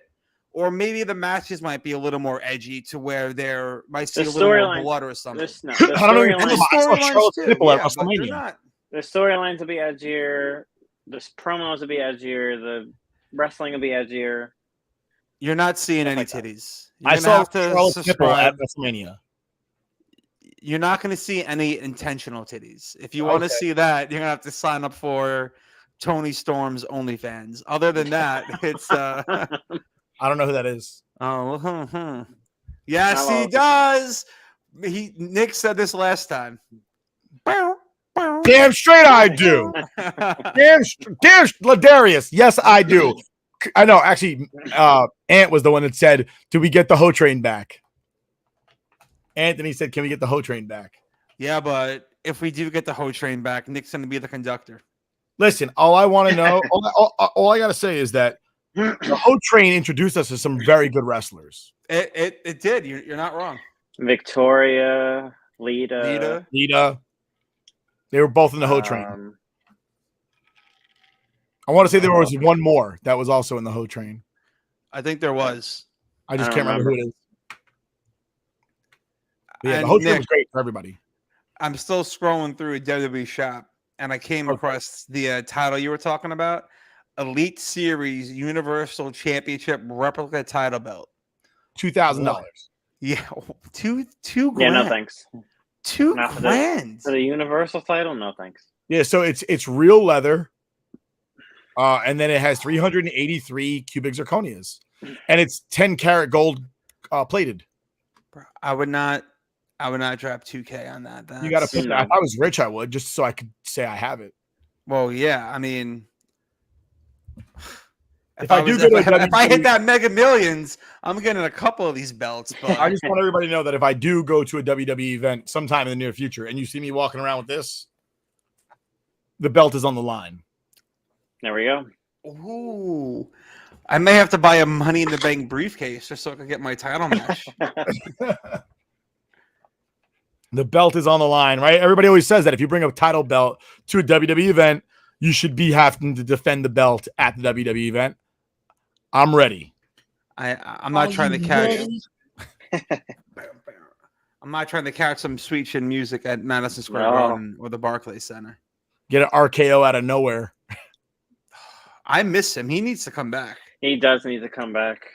or maybe the matches might be a little more edgy to where there might see a little more blood or something. I don't know. I saw Charlotte's nipple at WrestleMania. The storylines will be edgier. The promos will be edgier. The wrestling will be edgier. You're not seeing any titties. I saw Charlotte's nipple at WrestleMania. You're not going to see any intentional titties. If you want to see that, you're going to have to sign up for Tony Storm's OnlyFans. Other than that, it's I don't know who that is. Oh, yes, he does. Nick said this last time. Damn straight I do. damn Ladarius. Yes, I do. I know. Actually, Ant was the one that said, "Do we get the Ho Train back?" Anthony said, "Can we get the Ho Train back?" Yeah, but if we do get the Ho Train back, Nick's going to be the conductor. Listen, all I want to know, all I got to say is that the Ho Train introduced us to some very good wrestlers. It did. You're not wrong. Victoria, Lita. They were both in the Ho Train. I want to say there was one more that was also in the Ho Train. I think there was. I just can't remember who it is. But yeah, the Ho Train was great for everybody. I'm still scrolling through WWE Shop, and I came across the title you were talking about. Elite Series Universal Championship replica title belt. $2,000. Yeah, two grand. Yeah, no thanks. $2,000 for the Universal title. No thanks. Yeah, so it's real leather, and then it has 383 cubic zirconias, and it's 10 karat gold plated. I would not drop $2,000 on that. You got to put that. If I was rich, I would, just so I could say I have it. Well, yeah, I mean. If I hit that Mega Millions, I'm getting a couple of these belts. But I just want everybody to know that if I do go to a WWE event sometime in the near future and you see me walking around with this, the belt is on the line. There we go. Ooh. I may have to buy a Money in the Bank briefcase just so I can get my title match. The belt is on the line, right? Everybody always says that if you bring a title belt to a WWE event, you should be having to defend the belt at the WWE event. I'm ready. I'm not trying to catch. I'm not trying to catch some sweet chin music at Madison Square Garden or the Barclays Center. Get an RKO out of nowhere. I miss him. He needs to come back. He does need to come back.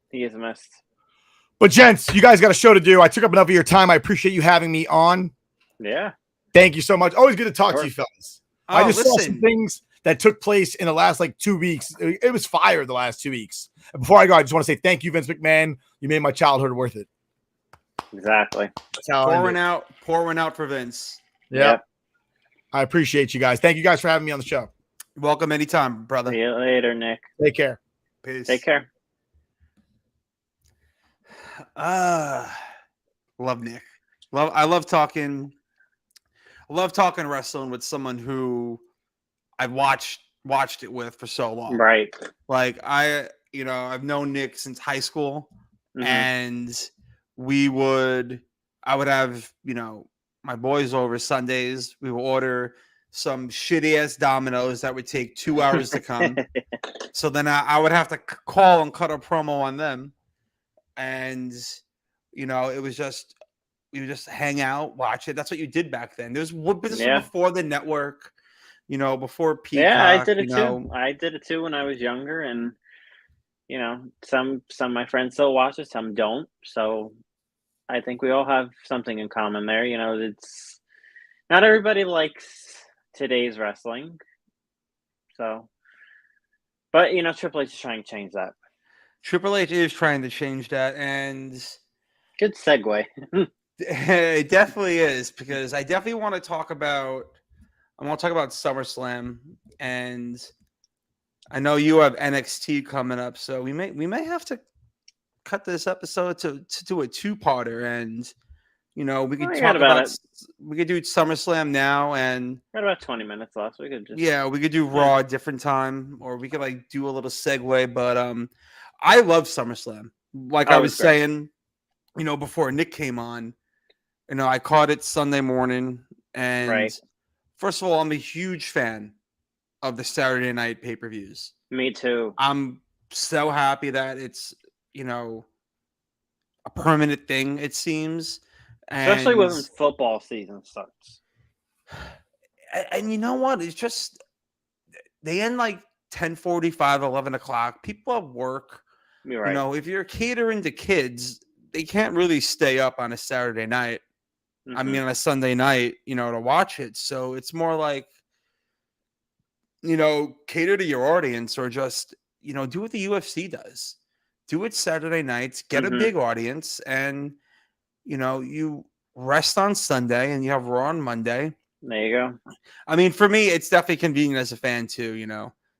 He is missed. But gents, you guys got a show to do. I took up enough of your time. I appreciate you having me on. Yeah. Thank you so much. Always good to talk to you fellas. I just saw some things that took place in the last 2 weeks. It was fire the last 2 weeks. And before I go, I just want to say thank you, Vince McMahon. You made my childhood worth it. Exactly. Pour one out for Vince. Yep. I appreciate you guys. Thank you guys for having me on the show. Welcome anytime, brother. See you later, Nick. Take care. Peace. Take care. Love Nick. I love talking wrestling with someone who I've watched it with for so long. Right. Like I've known Nick since high school, and I would have, my boys over Sundays. We would order some shitty ass Dominoes that would take 2 hours to come. So then I would have to call and cut a promo on them. And, it was just, we would just hang out, watch it. That's what you did back then. This was before the network, before Peacock. Yeah, I did it too. I did it too when I was younger. And, some of my friends still watch it, some don't. So I think we all have something in common there. It's not everybody likes today's wrestling. So, but, Triple H is trying to change that. Triple H is trying to change that, and Good segue. it definitely is, because I definitely want to talk about. I want to talk about SummerSlam, and I know you have NXT coming up, so we may have to cut this episode to do a two-parter, and we could We talk got about about it. we could do SummerSlam now, and Got about 20 minutes left. We could just yeah, we could do Raw a different time, or we could like do a little segue. But I love SummerSlam. Like I Oh, it was was great. saying, before Nick came on, I caught it Sunday morning, and Right. first of all, I'm a huge fan of the Saturday night pay-per-views. Me too. I'm so happy that it's, a permanent thing, it seems. Especially And when football season starts. and you know what? It's just they end like 10:45, 11 o'clock. People at work, You're right. if you're catering to kids, they can't really stay up on a Saturday night. I Mhm. mean, on a Sunday night, to watch it. So it's more like, cater to your audience, or just, do what the UFC does. Do it Saturday nights, get a Mhm. big audience, and, you rest on Sunday and you have Raw on Monday. There you go. I mean, for me, it's definitely convenient as a fan too,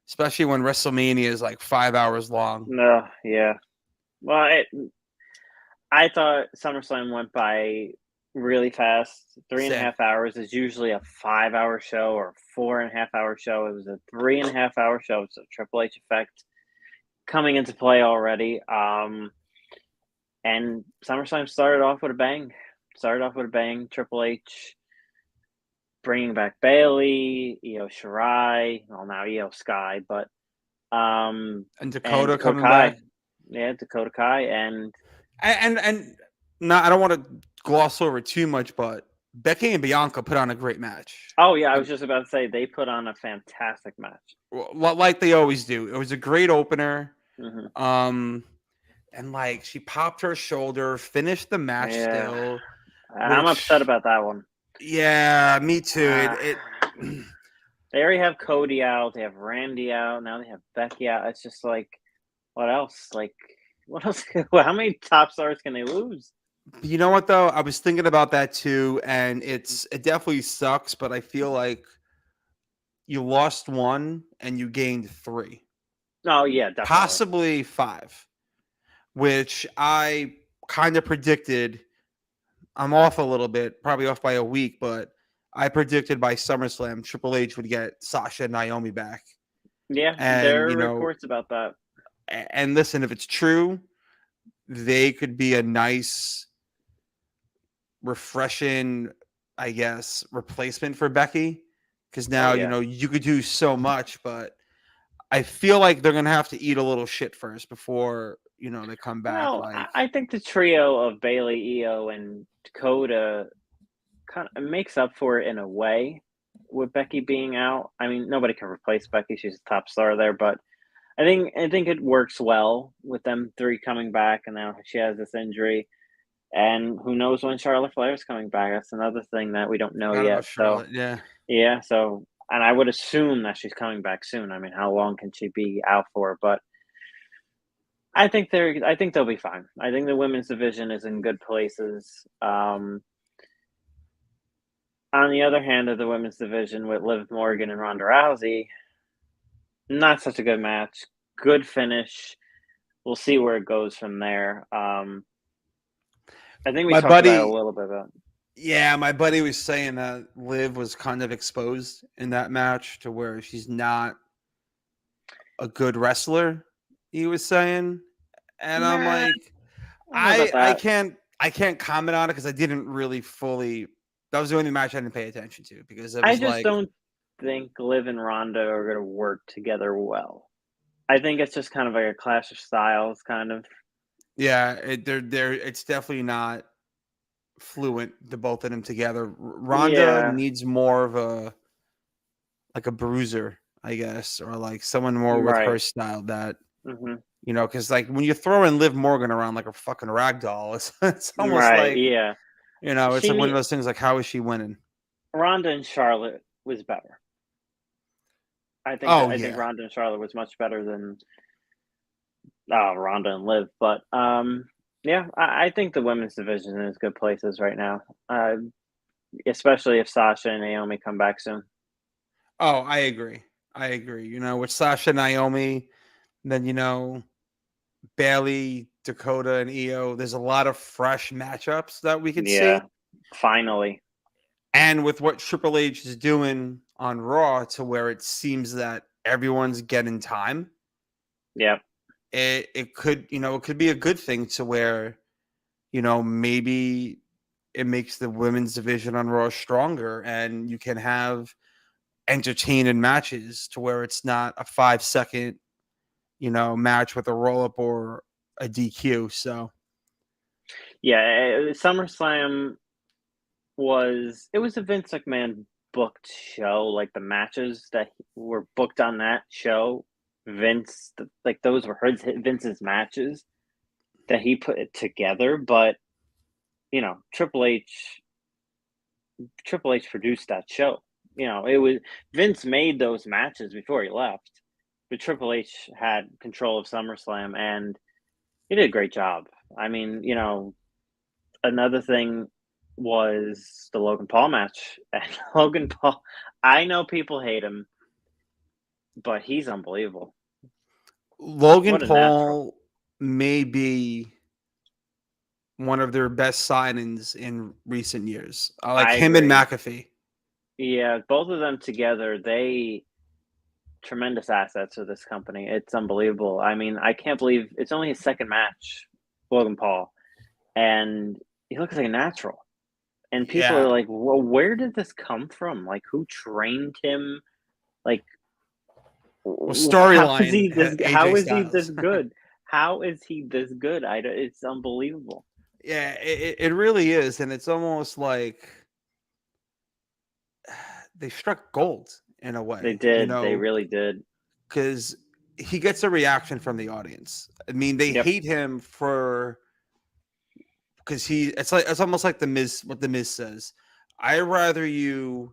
especially when WrestleMania is like 5 hours long. No, yeah. Well, I thought SummerSlam went by really fast. Three and a Same. half hours is usually a 5 hour show or a 4.5 hour show. It was a 3.5 hour show. So Triple H effect coming into play already. And SummerSlam started off with a bang. Triple H bringing back Bailey, Io Shirai, well now Io Sky, but And and Dakota Dakota coming Kai. back. Yeah, Dakota Kai and And not, I don't want to gloss over too much, but Becky and Bianca put on a great match. oh yeah, I was just about to say they put on a fantastic match. Like they always do. It was a great opener. Hmm. And like she popped her shoulder, finished the match Yeah, still, I'm upset which, about that one. yeah, me too. Ah, It they already have Cody out, they have Randy out, now they have Becky out. It's just like, what else? Like, what else? How many top stars can they lose? You know what though? I was thinking about that too, and it definitely sucks, but I feel like you lost one and you gained three, Oh yeah, definitely. possibly five, which I kind of predicted. I'm off a little bit, probably off by a week, but I predicted by SummerSlam Triple H would get Sasha and Naomi back. Yeah, And there are reports about that. and listen, if it's true, they could be a nice, refreshing, I guess, replacement for Becky. Because Oh now, yeah. you could do so much, but I feel like they're gonna have to eat a little shit first before, they come back. Well, Like, I think the trio of Bailey, Io, and Dakota kind of makes up for it in a way with Becky being out. I mean, nobody can replace Becky; she's a top star there. But I think it works well with them three coming back, and now she has this injury, and who knows when Charlotte Flair is coming back? That's another thing that we don't know forgot yet. about So Charlotte. Yeah. yeah, and I would assume that she's coming back soon. I mean, how long can she be out for? But I think they'll be fine. I think the women's division is in good places. On the other hand of the women's division with Liv Morgan and Ronda Rousey, not such a good match. Good finish. We'll see where it goes from there. I think we My talked about it a buddy, little bit about. yeah, my buddy was saying that Liv was kind of exposed in that match to where she's not a good wrestler. He was saying, and I'm Nah, like, I don't know about that. I can't comment on it because I didn't really fully. That was the only match I didn't pay attention to, because it I was just like, don't think Liv and Ronda are going to work together well. I think it's just kind of like a clash of styles, kind of. yeah, they're it's definitely not fluent, the both of them together. Ronda Yeah, needs more of a, like, a bruiser, I guess, or like someone more with her right. style that, Hmm. because like when you throw in Liv Morgan around like a fucking rag doll, it's almost Right. like, Yeah. it's She like one of need those things like, how is she winning? Ronda and Charlotte was better. Oh I think yeah. Ronda and Charlotte was much better than Ronda and Liv. But yeah, I think the women's division is good places right now. Especially if Sasha and Naomi come back soon. Oh, I agree. I agree. You know, with Sasha, Naomi, then Bailey, Dakota, and Io. There's a lot of fresh matchups that we could see. Yeah, finally. And with what Triple H is doing on Raw, to where it seems that everyone's getting time, Yep. it could it could be a good thing to where maybe it makes the women's division on Raw stronger, and you can have entertaining matches to where it's not a 5-second match with a roll up or a DQ. So Yeah, SummerSlam was a Vince McMahon booked show. Like the matches that were booked on that show, those were Vince's matches that he put it together. But Triple H produced that show. It was Vince made those matches before he left, but Triple H had control of SummerSlam, and he did a great job. I mean, another thing was the Logan Paul match. And Logan Paul, I know people hate him, but he's unbelievable. Logan Paul may be one of their best signings in recent years. I like him and McAfee. Yeah, both of them together, they tremendous assets for this company. It's unbelievable. I mean, I can't believe it's only his second match, Logan Paul, and he looks like a natural. And people are like, well, where did this come from? Like, who trained him? Like, storyline. How is he this good? How is he this good? It's unbelievable. Yeah, it really is. And it's almost like they struck gold in a way. They did. They really did. Because he gets a reaction from the audience. I mean, they hate him because it's almost like the Miz, what the Miz says. I'd rather you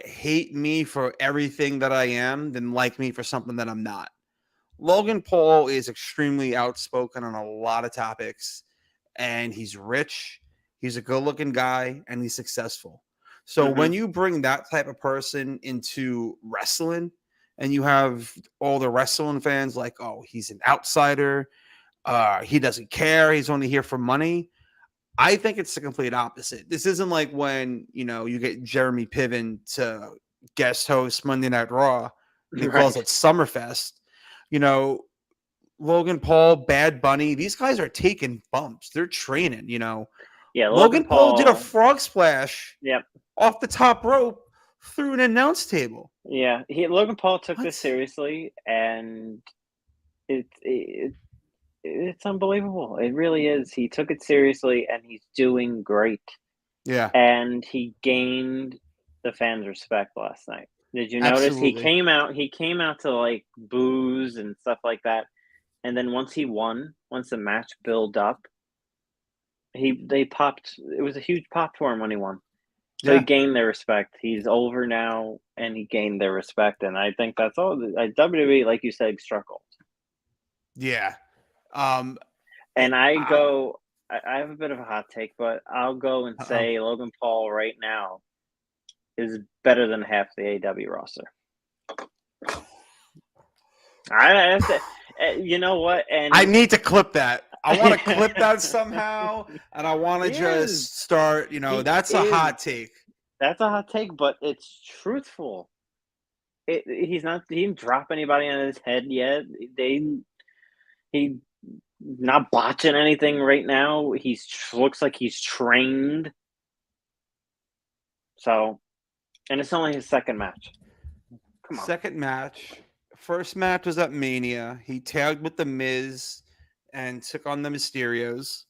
hate me for everything that I am than like me for something that I'm not. Logan Paul is extremely outspoken on a lot of topics, and he's rich. He's a good-looking guy, and he's successful. So when you bring that type of person into wrestling, and you have all the wrestling fans like, oh, he's an outsider. He doesn't care. He's only here for money. I think it's the complete opposite. This isn't like when, you get Jeremy Piven to guest host Monday Night Raw and he calls it Summerfest. Logan Paul, Bad Bunny, these guys are taking bumps. They're training, Yeah, Logan Paul did a frog splash Yep. off the top rope through an announce table. Yeah, Logan Paul took this seriously, and it's unbelievable. It really is. He took it seriously, and he's doing great. Yeah. And he gained the fans' respect last night. Did you notice? Absolutely. He came out to like boos and stuff like that. And then once he won, once the match built up, they popped. It was a huge pop for him when he won. So he gained their respect. He's over now, and he gained their respect. And I think that's all. WWE, like you said, struck gold. Yeah. And I have a bit of a hot take, but I'll go and say Logan Paul right now is better than half the AEW roster. I have to, you know what? And I need to clip that. I want to clip that somehow, and I want to just start. That's a hot take. That's a hot take, but it's truthful. He didn't drop anybody on his head yet. He not botching anything right now. Looks like he's trained. So, and it's only his second match. Come on. Second match. First match was at Mania. He tagged with the Miz and took on the Mysterios.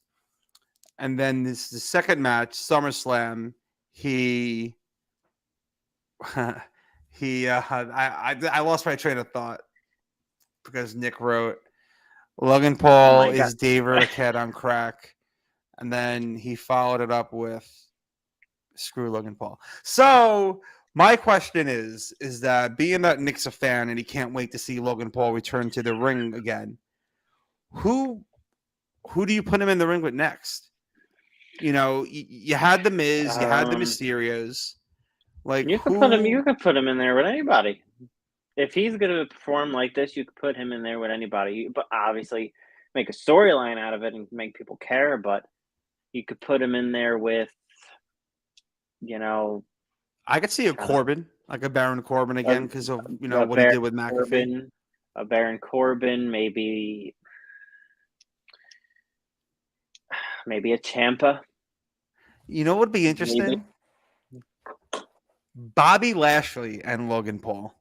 And then the second match, SummerSlam, I lost my train of thought because Nick wrote Logan Paul is Dave Arquette on crack. And then he followed it up with screw Logan Paul. So my question is that being that Nick's a fan and he can't wait to see Logan Paul return to the ring again, who do you put him in the ring with next? You know, you had the Miz, you had the Um, Mysterios. Like you could who? put him in there with anybody. If he's going to perform like this, you could put him in there with anybody. But obviously, make a storyline out of it and make people care. But you could put him in there with, you know, I could see a kind of Corbin, like a Baron Corbin a, again, because of a what he Baron did with McAfee. Corbin, a Baron Corbin, maybe a Ciampa. You know what would be interesting? Bobby Lashley and Logan Paul.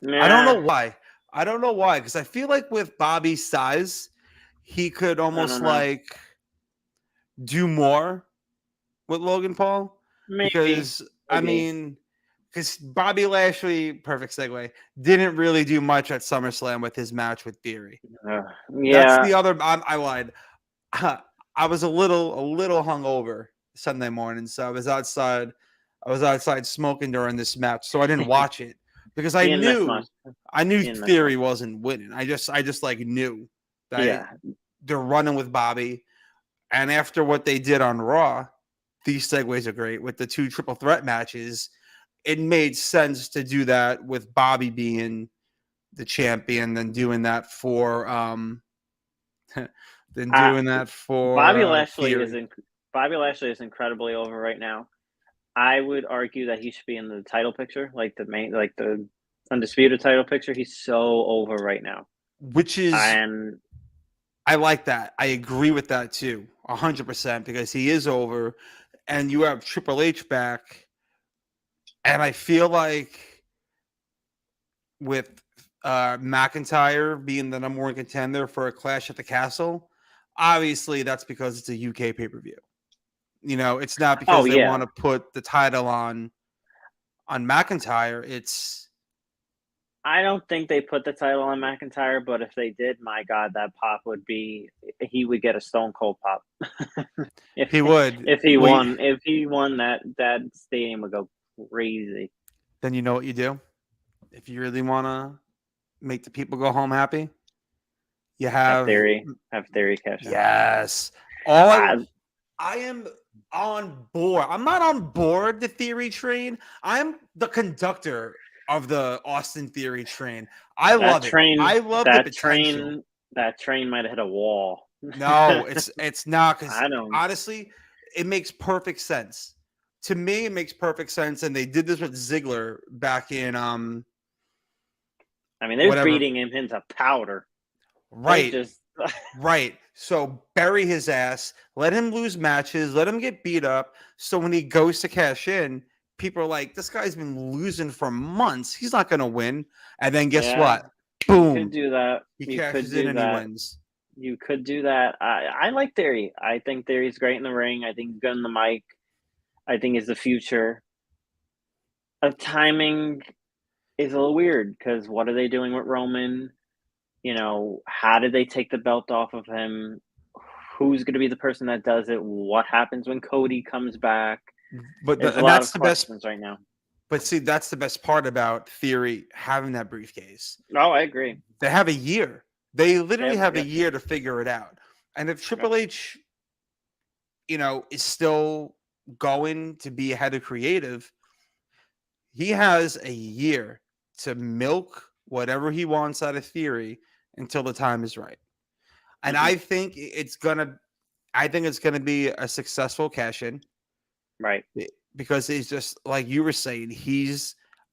I don't know why. Because I feel like with Bobby's size, he could almost like do more with Logan Paul. Because I mean, because Bobby Lashley, perfect segue, didn't really do much at SummerSlam with his match with Theory. That's the other. I lied. I was a little hungover Sunday morning, so I was outside smoking during this match, so I didn't watch it because I knew Theory wasn't winning. I just like knew that they're running with Bobby, and after what they did on Raw, these segues are great with the 2 triple threat matches. It made sense to do that with Bobby being the champion, than doing that for Bobby Lashley Theory. Bobby Lashley is incredibly over right now. I would argue that he should be in the title picture, like the undisputed title picture. He's so over right now. Which is, I like that. I agree with that too, 100%, because he is over, and you have Triple H back, and I feel like with McIntyre being the number 1 contender for a Clash at the Castle, obviously that's because it's a UK pay-per-view. You know, it's not because they want to put the title on McIntyre. I don't think they put the title on McIntyre, but if they did, my God, that pop would be, he would get a Stone Cold pop. If he won, that stadium would go crazy. Then you know what you do? If you really want to make the people go home happy, you have Theory cash in. Yes. I am on board. I'm not on board the Theory train. I'm the conductor of the Austin Theory train. I love it. I love the potential. That train might have hit a wall. No, it's not, because honestly, it makes perfect sense. To me, it makes perfect sense. And they did this with Ziggler back in they're beating him into powder. Right. Right. So bury his ass, let him lose matches, let him get beat up. So when he goes to cash in, people are like, this guy's been losing for months. He's not going to win. And then guess what? Boom. You could do that. He cashes in and he wins. You could do that. I like Theory. I think Theory's great in the ring. I think he's good in the mic. I think he's the future. Timing is a little weird, because what are they doing with Roman? You know, how did they take the belt off of him? Who's going to be the person that does it? What happens when Cody comes back? But that's the best right now. But see, that's the best part about Theory having that briefcase. Oh, I agree. They have a year. They literally have a year to figure it out. And if Triple H, is still going to be head of creative, he has a year to milk whatever he wants out of Theory until the time is right. And I think it's gonna be a successful cash in. Right. Because he's just like you were saying,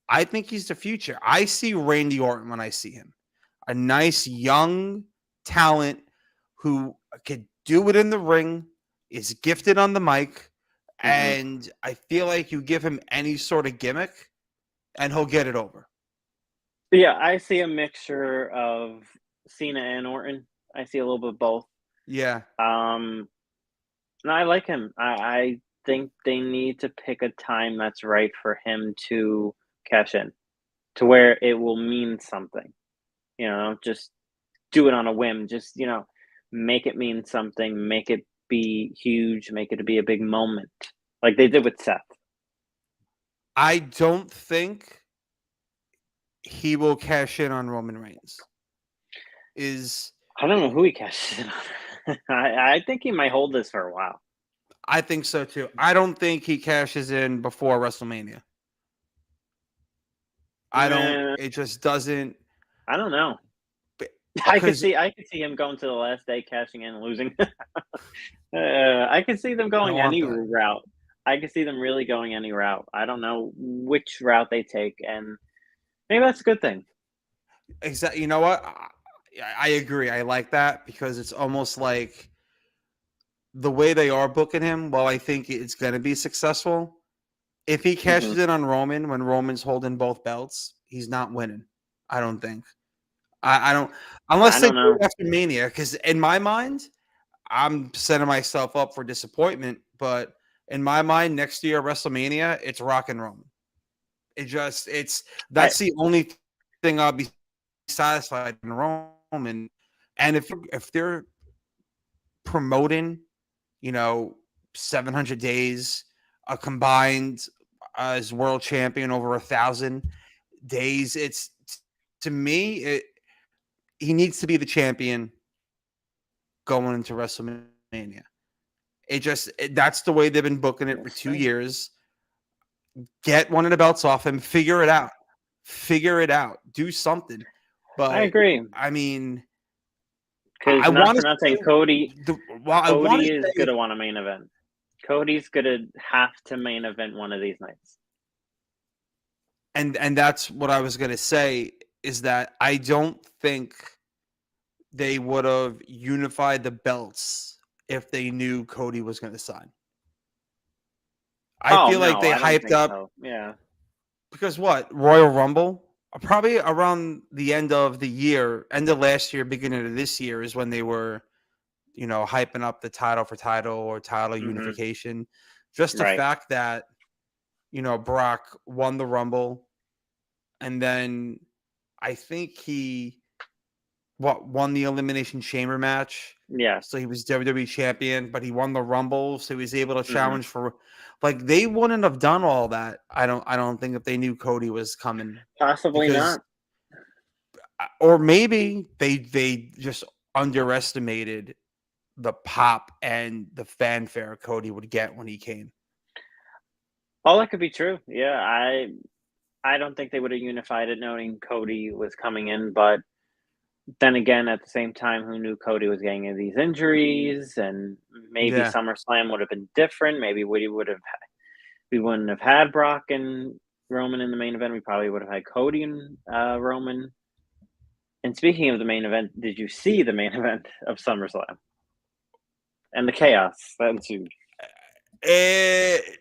I think he's the future. I see Randy Orton when I see him. A nice young talent who could do it in the ring, is gifted on the mic, and I feel like you give him any sort of gimmick and he'll get it over. Yeah, I see a mixture of Cena and Orton. I see a little bit of both. Yeah. No, I like him. I think they need to pick a time that's right for him to cash in, to where it will mean something. Just do it on a whim. Just, make it mean something. Make it be huge. Make it be a big moment, like they did with Seth. I don't think he will cash in on Roman Reigns. I don't know who he cashes in on. I think he might hold this for a while. I think so too. I don't think he cashes in before WrestleMania. I don't. Eh, It just doesn't. I don't know. I could Because see him going to the last day, cashing in, and losing. I could see them I don't going want any that. route. I could see them really going any route. I don't know which route they take, and maybe that's a good thing. Exactly. You know what? I agree. I like that because it's almost like the way they are booking him. Well, I think it's going to be successful. If he hmm cashes in on Roman when Roman's holding both belts, he's not winning. I don't think. I don't I unless they don't do know. it after Mania. Because in my mind, I'm setting myself up for disappointment. But in my mind, next year WrestleMania, it's Rock and Roman. It's I that's the only thing I'll be satisfied in Roman. And if they're promoting, you know, 700 days, a combined as world champion over 1,000 days, it's to me he needs to be the champion going into WrestleMania. That's the way they've been booking it we'll for two see. years. Get one of the belts off him, figure it out. Figure it out. Do something. I But agree I mean, because I not want for to nothing, say Cody. I want to Cody is say gonna want a main event. Cody's gonna have to main event one of these nights. and that's what I was going to say is that I don't think they would have unified the belts if they knew Cody was going to sign. I Oh feel like no, they I don't hyped think up so. Yeah, because what Royal Rumble probably around the end of the year, end of last year, beginning of this year is when they were, hyping up the title for title or title hmm unification. Just the right. fact that Brock won the Rumble, and then I think he won the Elimination Chamber match. Yeah. So he was WWE champion, but he won the Rumble, so he was able to hmm challenge for like they wouldn't have done all that. I don't think if they knew Cody was coming Possibly because not. or maybe they just underestimated the pop and the fanfare Cody would get when he came. All that could be true. Yeah, I don't think they would have unified it knowing Cody was coming in, but then again, at the same time, who knew Cody was getting these injuries, and maybe Yeah. SummerSlam would have been different. Maybe we wouldn't have had Brock and Roman in the main event. We probably would have had Cody and Roman. And speaking of the main event, did you see the main event of SummerSlam and the chaos that ensued? It,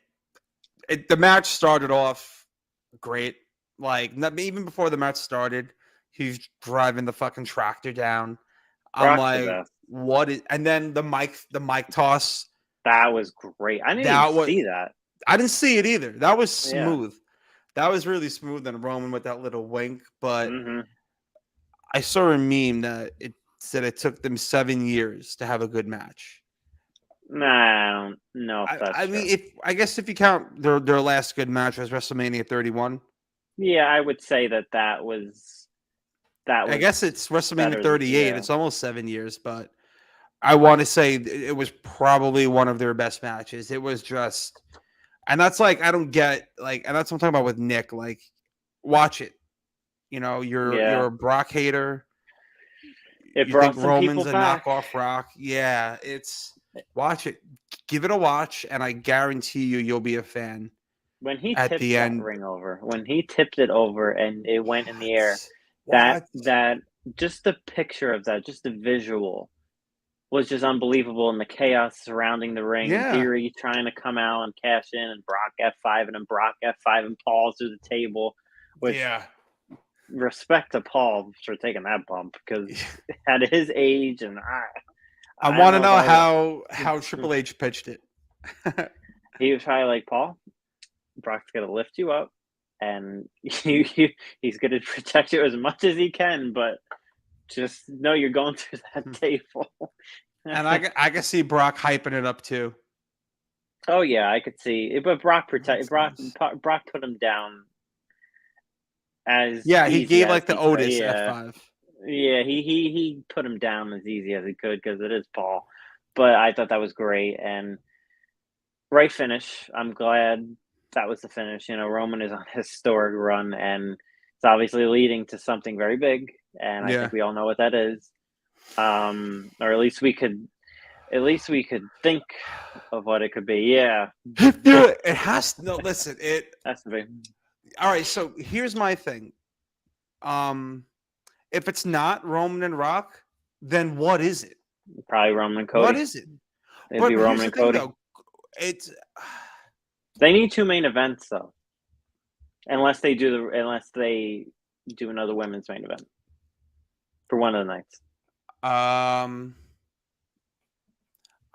the match started off great. Like even before the match started, he's driving the fucking tractor down. I'm Brock's the like, best. what is? And then the mic toss. That was great. I didn't even That was see that. I didn't see it either. That was Yeah. smooth. That was really smooth and Roman with that little wink. But hmm I saw a meme that it said it took them 7 years to have a good match. Nah, I don't know if I, that's I true. mean, if you count their last good match was WrestleMania 31. Yeah, I would say that I guess was it's WrestleMania better than 38. It's almost 7 years, but I want to say it was probably one of their best matches. It was just, and that's like I don't get like, and that's what I'm talking about with Nick. Like, watch it. You're yeah. a Brock hater. It You think brought some people Roman's a back. knockoff Rock? Yeah, it's watch it. Give it a watch, and I guarantee you'll be a fan When he at tipped the that end. ring over, when he tipped it over and it went in the air, What? that just the picture of that, just the visual was just unbelievable, and the chaos surrounding the ring and Yeah, Theory trying to come out and cash in and Brock F5 and then Brock F5 and Paul through the table, which yeah. respect to Paul for taking that bump because at his age and I I don't want to know if know I would. how Triple H pitched it. He was probably like, Paul, Brock's gonna lift you up, and he's gonna protect you as much as he can, but just know you're going through that table. And I can see Brock hyping it up too. Oh yeah, I could see it, but Brock That's nice. Brock put him down as Yeah, he easy gave as like the he could. Otis Yeah, F5. Yeah, he put him down as easy as he could because it is Paul. But I thought that was great and right finish. I'm glad that was the finish. Roman is on a historic run and it's obviously leading to something very big. And I Yeah. think we all know what that is. Or at least we could think of what it could be. Yeah, Dude, it has no. Listen, it. has to be. All right, so here's my thing. If it's not Roman and Rock, then what is it? Probably Roman and Cody. What is it? It'd be But here's Roman the and thing, Cody. though. It's They need 2 main events though, unless they do another women's main event for one of the nights. I'm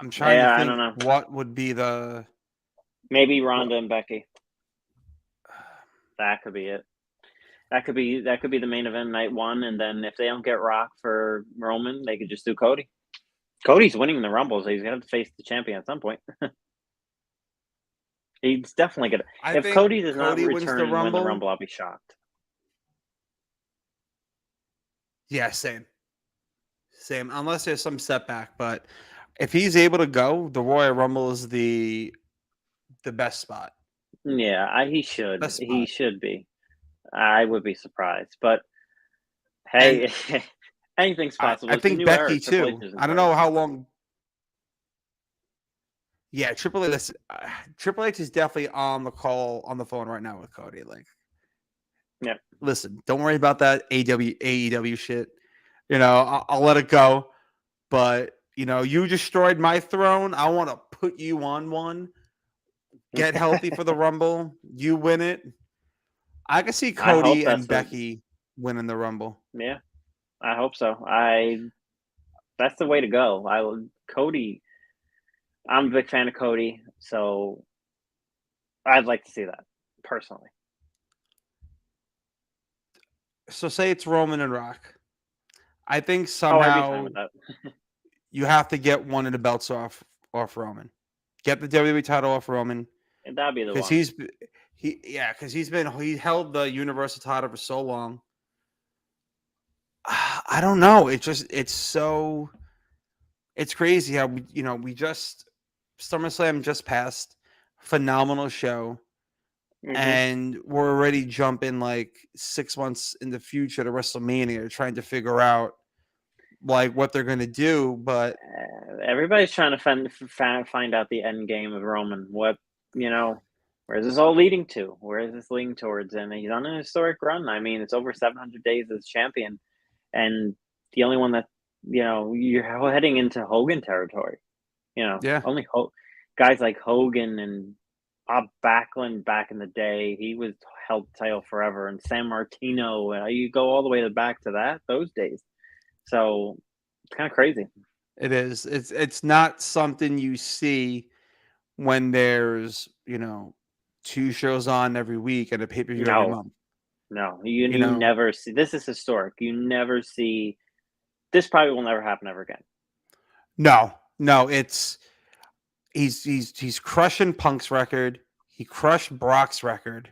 trying to Yeah, I think don't know. what would be the. Maybe Ronda and Becky. That could be it. That could be the main event night one, and then if they don't get Rock for Roman, they could just do Cody. Cody's winning the Rumble, so he's gonna have to face the champion at some point. He's definitely gonna. If think Cody does not Cody wins return the and win the Rumble. Rumble, I'll be shocked. Yeah, same. Unless there's some setback, but if he's able to go, the Royal Rumble is the best spot. Yeah, he should. Best He spot. should be. I would be surprised, but hey, anything's possible. I It's a think new Becky era. Triple H too. is in I don't charge. know how long. Yeah, Triple H. Listen, Triple H is definitely on the phone right now with Cody. Like, Yeah. Listen, don't worry about that AEW shit. I'll let it go. But you destroyed my throne. I want to put you on one. Get healthy for the Rumble. You win it. I can see I hope Cody that's and Becky winning the Rumble. Yeah, I hope so. That's the way to go. Cody. I'm a big fan of Cody, so I'd like to see that personally. So say it's Roman and Rock. I think I'd be somehow fine with that. you have to get one of the belts off Roman. Get the WWE title off Roman That'd be the one. because he held the Universal title for so long. I don't know. It's crazy how we just SummerSlam just passed, phenomenal show, and we're already jumping like 6 months in the future to WrestleMania, trying to figure out like what they're gonna do. But everybody's trying to find out the end game of Roman. What where's this all leading to? Where is this leading towards? And he's on a historic run. I mean, it's over 700 days as champion, and the only one that you're heading into Hogan territory. Yeah. Only guys like Hogan and Bob Backlund back in the day, he was held the title forever, and San Martino. You go all the way back to those days. So it's kind of crazy. It is. It's not something you see when there's 2 shows on every week and a pay-per-view every month. No, you never see. This is historic. You never see. This probably will never happen ever again. No, he's crushing Punk's record. He crushed Brock's record.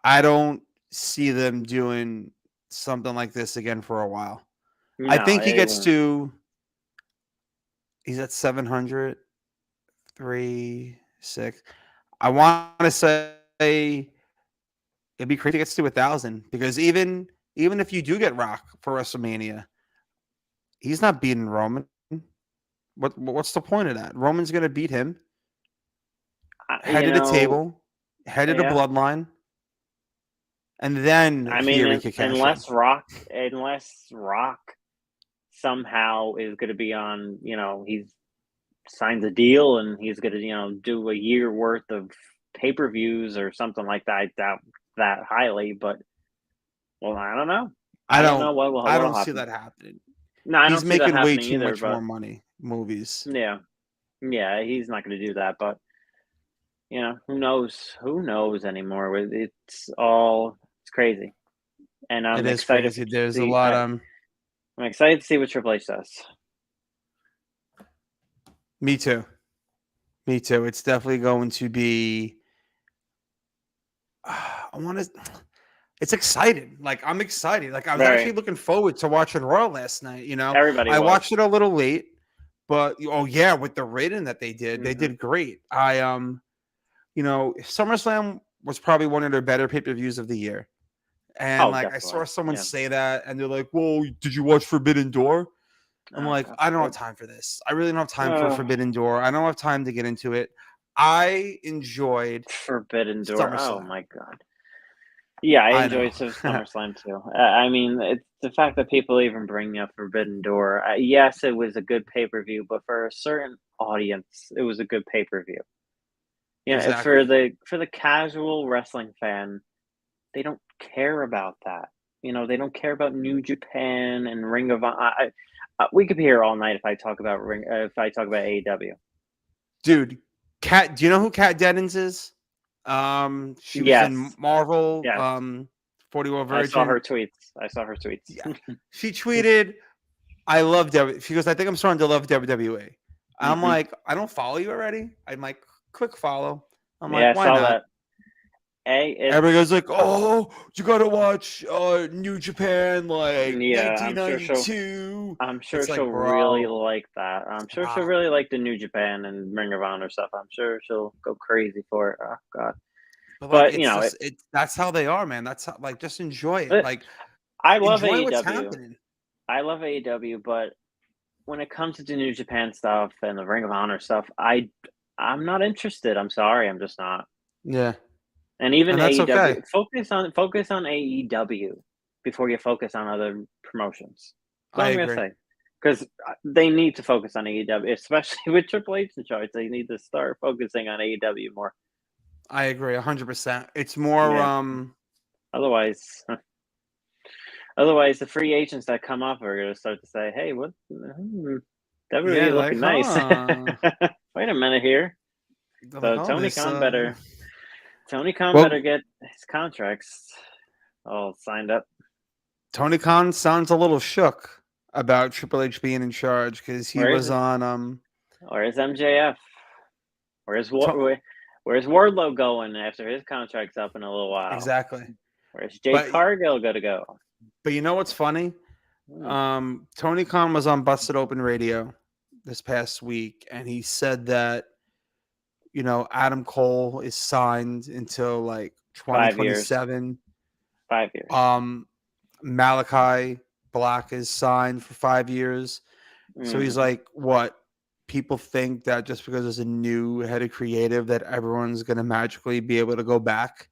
I don't see them doing something like this again for a while. No, I think he gets to. He's at 700, 3, 6. I want to say it'd be crazy to get to 1,000 because even if you do get Rock for WrestleMania, he's not beating Roman. What's the point of that? Roman's going to beat him. Head of the table, head of the bloodline, and then Theory could cash unless in. Rock somehow is going to be on, he's signs a deal and he's going to, do a year worth of pay-per-views or something like that. I doubt that highly, but I don't know. I don't know what I don't happen. see that happening. No, I don't he's see making that way happening too either, much more money. Movies. Yeah, he's not going to do that. But who knows? Who knows anymore? It's crazy, and I'm excited. Crazy. There's a lot. I'm excited to see what Triple H does. Me too. It's definitely going to be. it's exciting. Like I'm excited. Like I was Very. actually looking forward to watching Raw last night. Everybody I was. watched it a little late, but oh yeah, with the rating that they Mm-hmm. did great. SummerSlam was probably one of their better pay-per-views of the year. And like I saw Definitely. someone say that, and they're like, "Well, did you watch Forbidden Door?" I'm like, God. I don't have time for this. I really don't have time for Forbidden Door. I don't have time to get into it. I enjoyed Forbidden Door. SummerSlam. Oh my God. Yeah, I I know. enjoyed SummerSlam too. I mean, it's the fact that people even bring up Forbidden Door. Yes, it was a good pay-per-view, but for a certain audience, it was a good pay-per-view. Exactly. For the casual wrestling fan, they don't care about that. They don't care about New Japan and Ring of Honor. We could be here all night if I talk about AEW. Dude, Kat, do you know who Kat Dennings is? She was in Yes. Marvel, Yes. 41 I saw her Virgin. tweets. Yeah. She tweeted, I love WWE. She goes, I think I'm starting to love WWE. I'm Mhm. like, I don't follow you already. I'm like, click follow. I'm Yeah, I like, why saw not? that. Everybody goes like, oh, you gotta watch New Japan like Yeah, 1992. I'm sure It's like, she'll really bro, like that. I'm sure she'll ah, really like the New Japan and Ring of Honor stuff. I'm sure she'll go crazy for it. Oh God. but like But it's just that's how they are, man. That's how, like, just enjoy it. Like I love enjoy what's AEW. happening. I love AEW, but when it comes to the New Japan stuff and the Ring of Honor stuff, I'm not interested. I'm sorry, I'm just not. Yeah. And even And that's okay. AEW, focus on AEW before you focus on other promotions. That's all I I'm gonna agree. say. Because they need to focus on AEW, especially with Triple H in charge. They need to start focusing on AEW more. I agree 100%. It's more Yeah. Otherwise, the free agents that come up are gonna start to say, "Hey, what? yeah, WWE like, looking nice." huh. Wait a minute here. They're like, So oh, this Tony Khan better well, get his contracts all signed up. Tony Khan sounds a little shook about Triple H being in charge because he Where is was it? on Where's MJF? Where's To- Where's Wardlow going after his contract's up in a little while? exactly. Where's Jade But Cargill going to go? you know what's funny? Hmm. Tony Khan was on Busted Open Radio this past week, and he said that Adam Cole is signed until like 5 years. 2027. 5 years. Malachi Black is signed for 5 years. So he's like, what? People think that just because there's a new head of creative that everyone's going to magically be able to go back.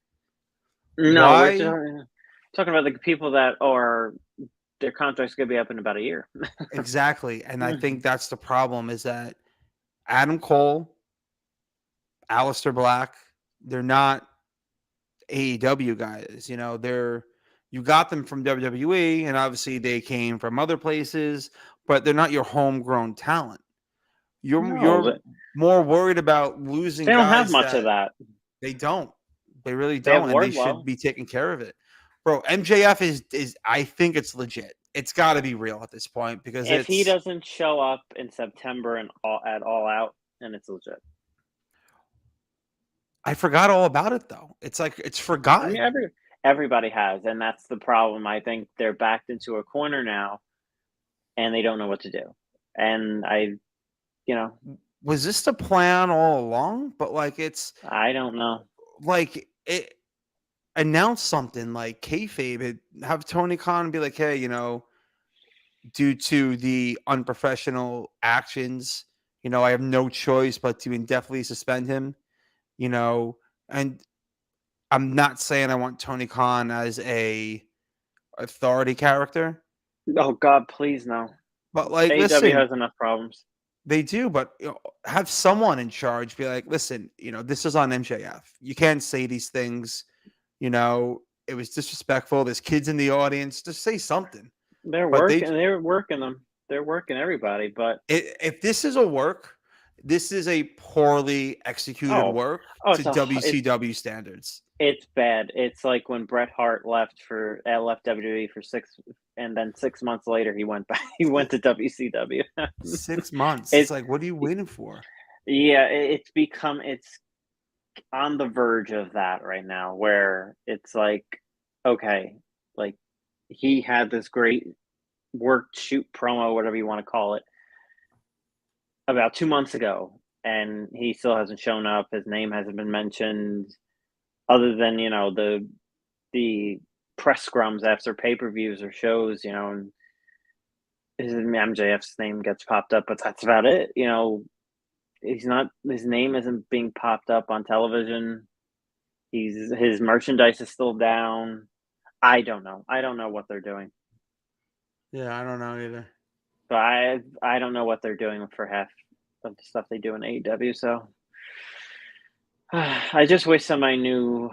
No, Why? we're talking about the people that are their contract's going to be up in about a year. Exactly. And I think that's the problem is that Adam Cole, Aleister Black, they're not AEW guys. You got them from WWE, and obviously they came from other places, but they're not your homegrown talent. You're No, more worried about losing they don't have guys much of that that. they don't. They really They have don't, and they should Wardlow. be taking care of it. Bro, MJF is I think it's legit. It's got to be real at this point because If he it's doesn't show up in September and at All Out, then it's legit. I forgot all about it though. It's like it's I forgotten. mean, everybody has, and that's the problem. I think they're backed into a corner now, and they don't know what to do. And Was this the plan all along? But like I don't know. like it announce something like kayfabe it, have Tony Khan be like, hey, due to the unprofessional actions, I have no choice but to indefinitely suspend him, and I'm not saying I want Tony Khan as a authority character, Oh God, please no. but like, AEW listen, has enough problems. they do, but have someone in charge be like, listen, this is on MJF. You can't say these things. It was disrespectful. There's kids in the audience. Just say something. They're But working. They're working them. They're working everybody. But if this is a work, this is a poorly executed work to WCW standards. It's bad. It's like when Bret Hart left WWE for 6 months later he went back. He went to WCW. 6 months. It's like, what are you waiting for? Yeah, it's on the verge of that right now, where it's like okay, like he had this great work shoot promo, whatever you want to call it, about 2 months ago, and he still hasn't shown up. His name hasn't been mentioned, other than the press scrums after pay per views or shows, and his MJF's name gets popped up, but that's about it. He's not. His name isn't being popped up on television. His merchandise is still down. I don't know. I don't know what they're doing. Yeah, I don't know either. But I don't know what they're doing for half of the stuff they do in AEW. So I just wish somebody knew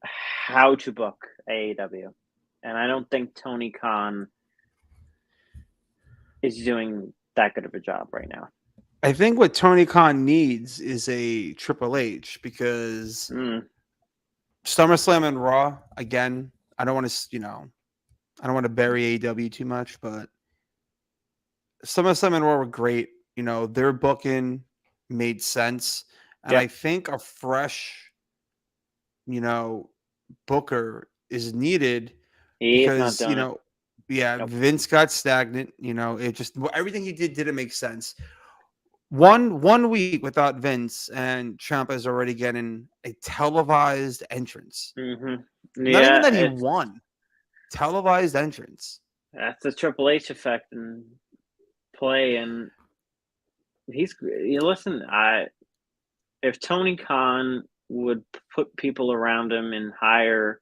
how to book AEW, and I don't think Tony Khan is doing that good of a job right now. I think what Tony Khan needs is a Triple H because SummerSlam and Raw again. I don't want to, I don't want to bury AEW too much, but SummerSlam and Raw were great. Their booking made sense, and I think a fresh, booker is needed He is not because doing it. Nope. Vince got stagnant. It just everything he did didn't make sense. One week without Vince, and Ciampa is already getting a televised entrance. Mm-hmm. Not even that he it's- won. Televised entrance. That's the Triple H effect in play, and listen. If Tony Khan would put people around him and hire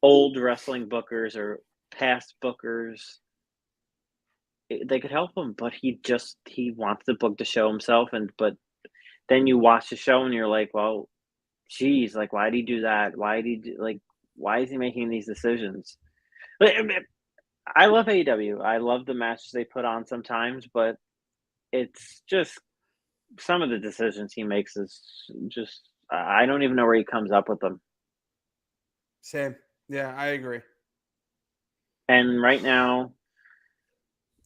old wrestling bookers or past bookers, they could help him. But he wants the book to show himself, but then you watch the show and you're like, well, geez, like why did he do that? Why is he making these decisions? I love AEW. I love the matches they put on sometimes, but it's just some of the decisions he makes is just I don't even know where he comes up with them. Same. Yeah, I agree. And right now,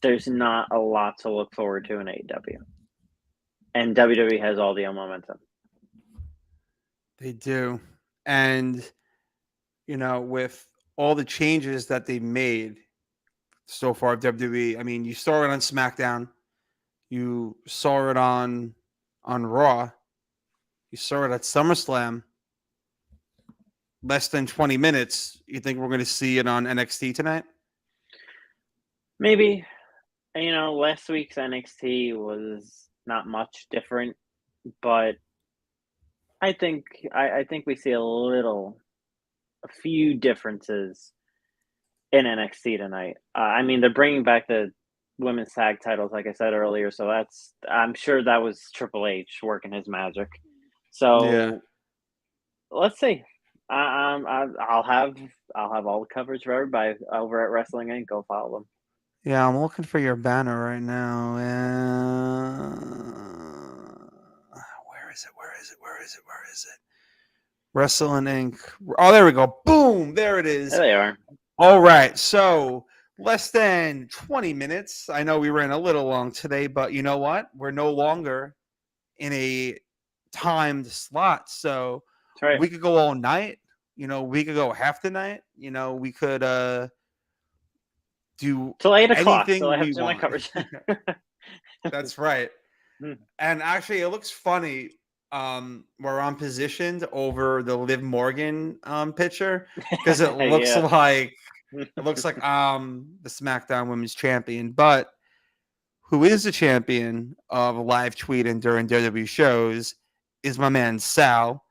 there's not a lot to look forward to in AEW. And WWE has all the momentum. They do. And, with all the changes that they made so far, WWE, I mean, you saw it on SmackDown. You saw it on Raw. You saw it at SummerSlam. Less than 20 minutes. You think we're going to see it on NXT tonight? Maybe. Last week's NXT was not much different, but I think we see a few differences in NXT tonight. I mean, they're bringing back the women's tag titles, like I said earlier. So I'm sure that was Triple H working his magic. So let's see. I'll have all the coverage for everybody over at Wrestling Inc. Go follow them. Yeah, I'm looking for your banner right now. Where is it? Wrestling Inc. Oh, there we go. Boom. There it is. There they are. All right. So less than 20 minutes. I know we ran a little long today, but you know what? We're no longer in a timed slot. So That's right. we could go all night. We could go half the night. We could do till 8 o'clock. anything So I have we to do my want. coverage. That's right. And actually, it looks funny. We're on positioned over the Liv Morgan picture because it looks like the SmackDown Women's Champion. But who is the champion of live tweeting during WWE shows is my man Sal,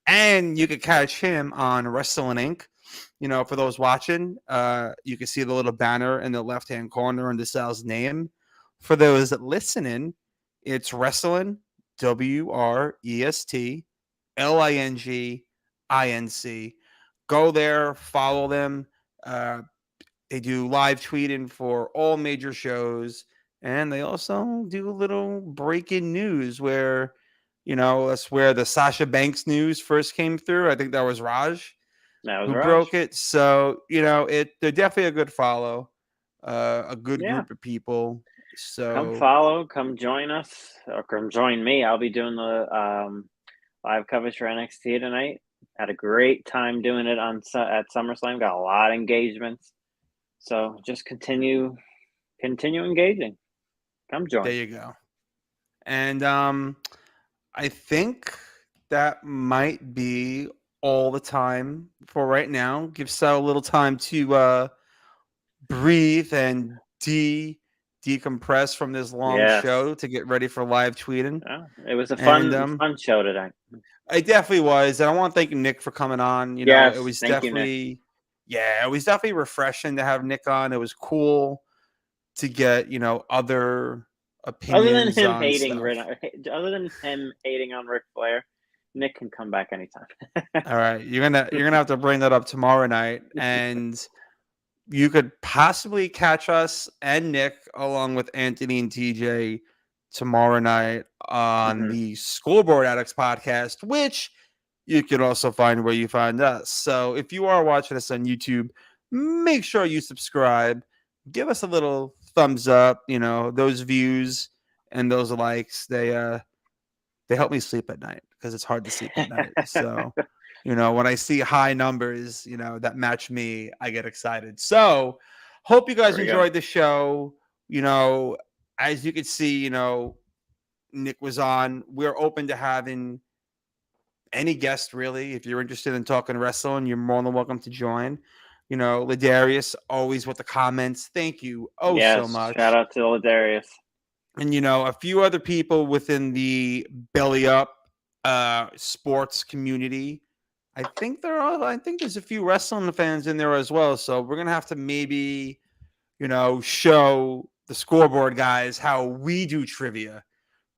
and you can catch him on Wrestling Inc. For those watching, you can see the little banner in the left-hand corner under Sal's name. For those listening, it's Wrestling, WRESTLINGINC. Go there, follow them. They do live tweeting for all major shows, and they also do a little breaking news where, that's where the Sasha Banks news first came through. I think that was Raj. Who broke it. So, they're definitely a good follow, a good group of people. So come follow, come join us, or come join me. I'll be doing the live coverage for NXT tonight. Had a great time doing it at SummerSlam. Got a lot of engagements. So just continue engaging. Come join. There you go. And I think that might be all the time for right now. Give Sal a little time to breathe and decompress from this long Yes. show to get ready for live tweeting. Oh, it was a And, fun show today. It definitely was. And I want to thank Nick for coming on. You know, Yes, it was thank you, Nick. definitely, yeah, it was definitely refreshing to have Nick on. It was cool to get, you know, other opinions Other on than him hating on Ric Flair, Nick can come back anytime. All right, you're gonna have to bring that up tomorrow night, and you could possibly catch us and Nick along with Anthony and TJ tomorrow night on the Scoreboard Addicts podcast, which you can also find where you find us. So if you are watching us on YouTube, make sure you subscribe. Give us a little thumbs up. You know, those views and those likes, they help me sleep at night because it's hard to sleep at night. So, you know, when I see high numbers, you know, that match me, I get excited. So hope you guys enjoyed the show. You know, as you can see, you know, Nick was on. We're open to having any guest, really. If you're interested in talking wrestling, you're more than welcome to join. You know, Ladarius, always with the comments. Thank you so much. Shout out to Ladarius. And, you know, a few other people within the Belly Up sports community. I think there's a few wrestling fans in there as well. So we're going to have to maybe, you know, show the Scoreboard guys how we do trivia.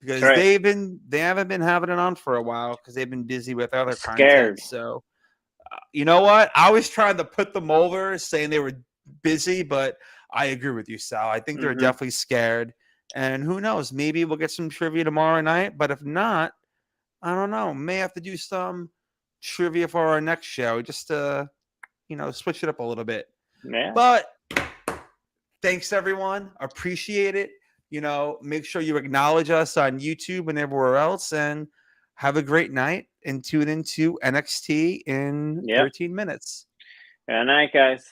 Because they haven't been having it on for a while because they've been busy with other content. So, you know what? I was trying to put them over, saying they were busy, but I agree with you, Sal. I think they're definitely scared. And who knows? Maybe we'll get some trivia tomorrow night. But if not, I don't know. May have to do some trivia for our next show just to, you know, switch it up a little bit. Yeah. But thanks, everyone. Appreciate it. You know, make sure you acknowledge us on YouTube and everywhere else, and have a great night and tune into NXT in 13 minutes. Good night, guys.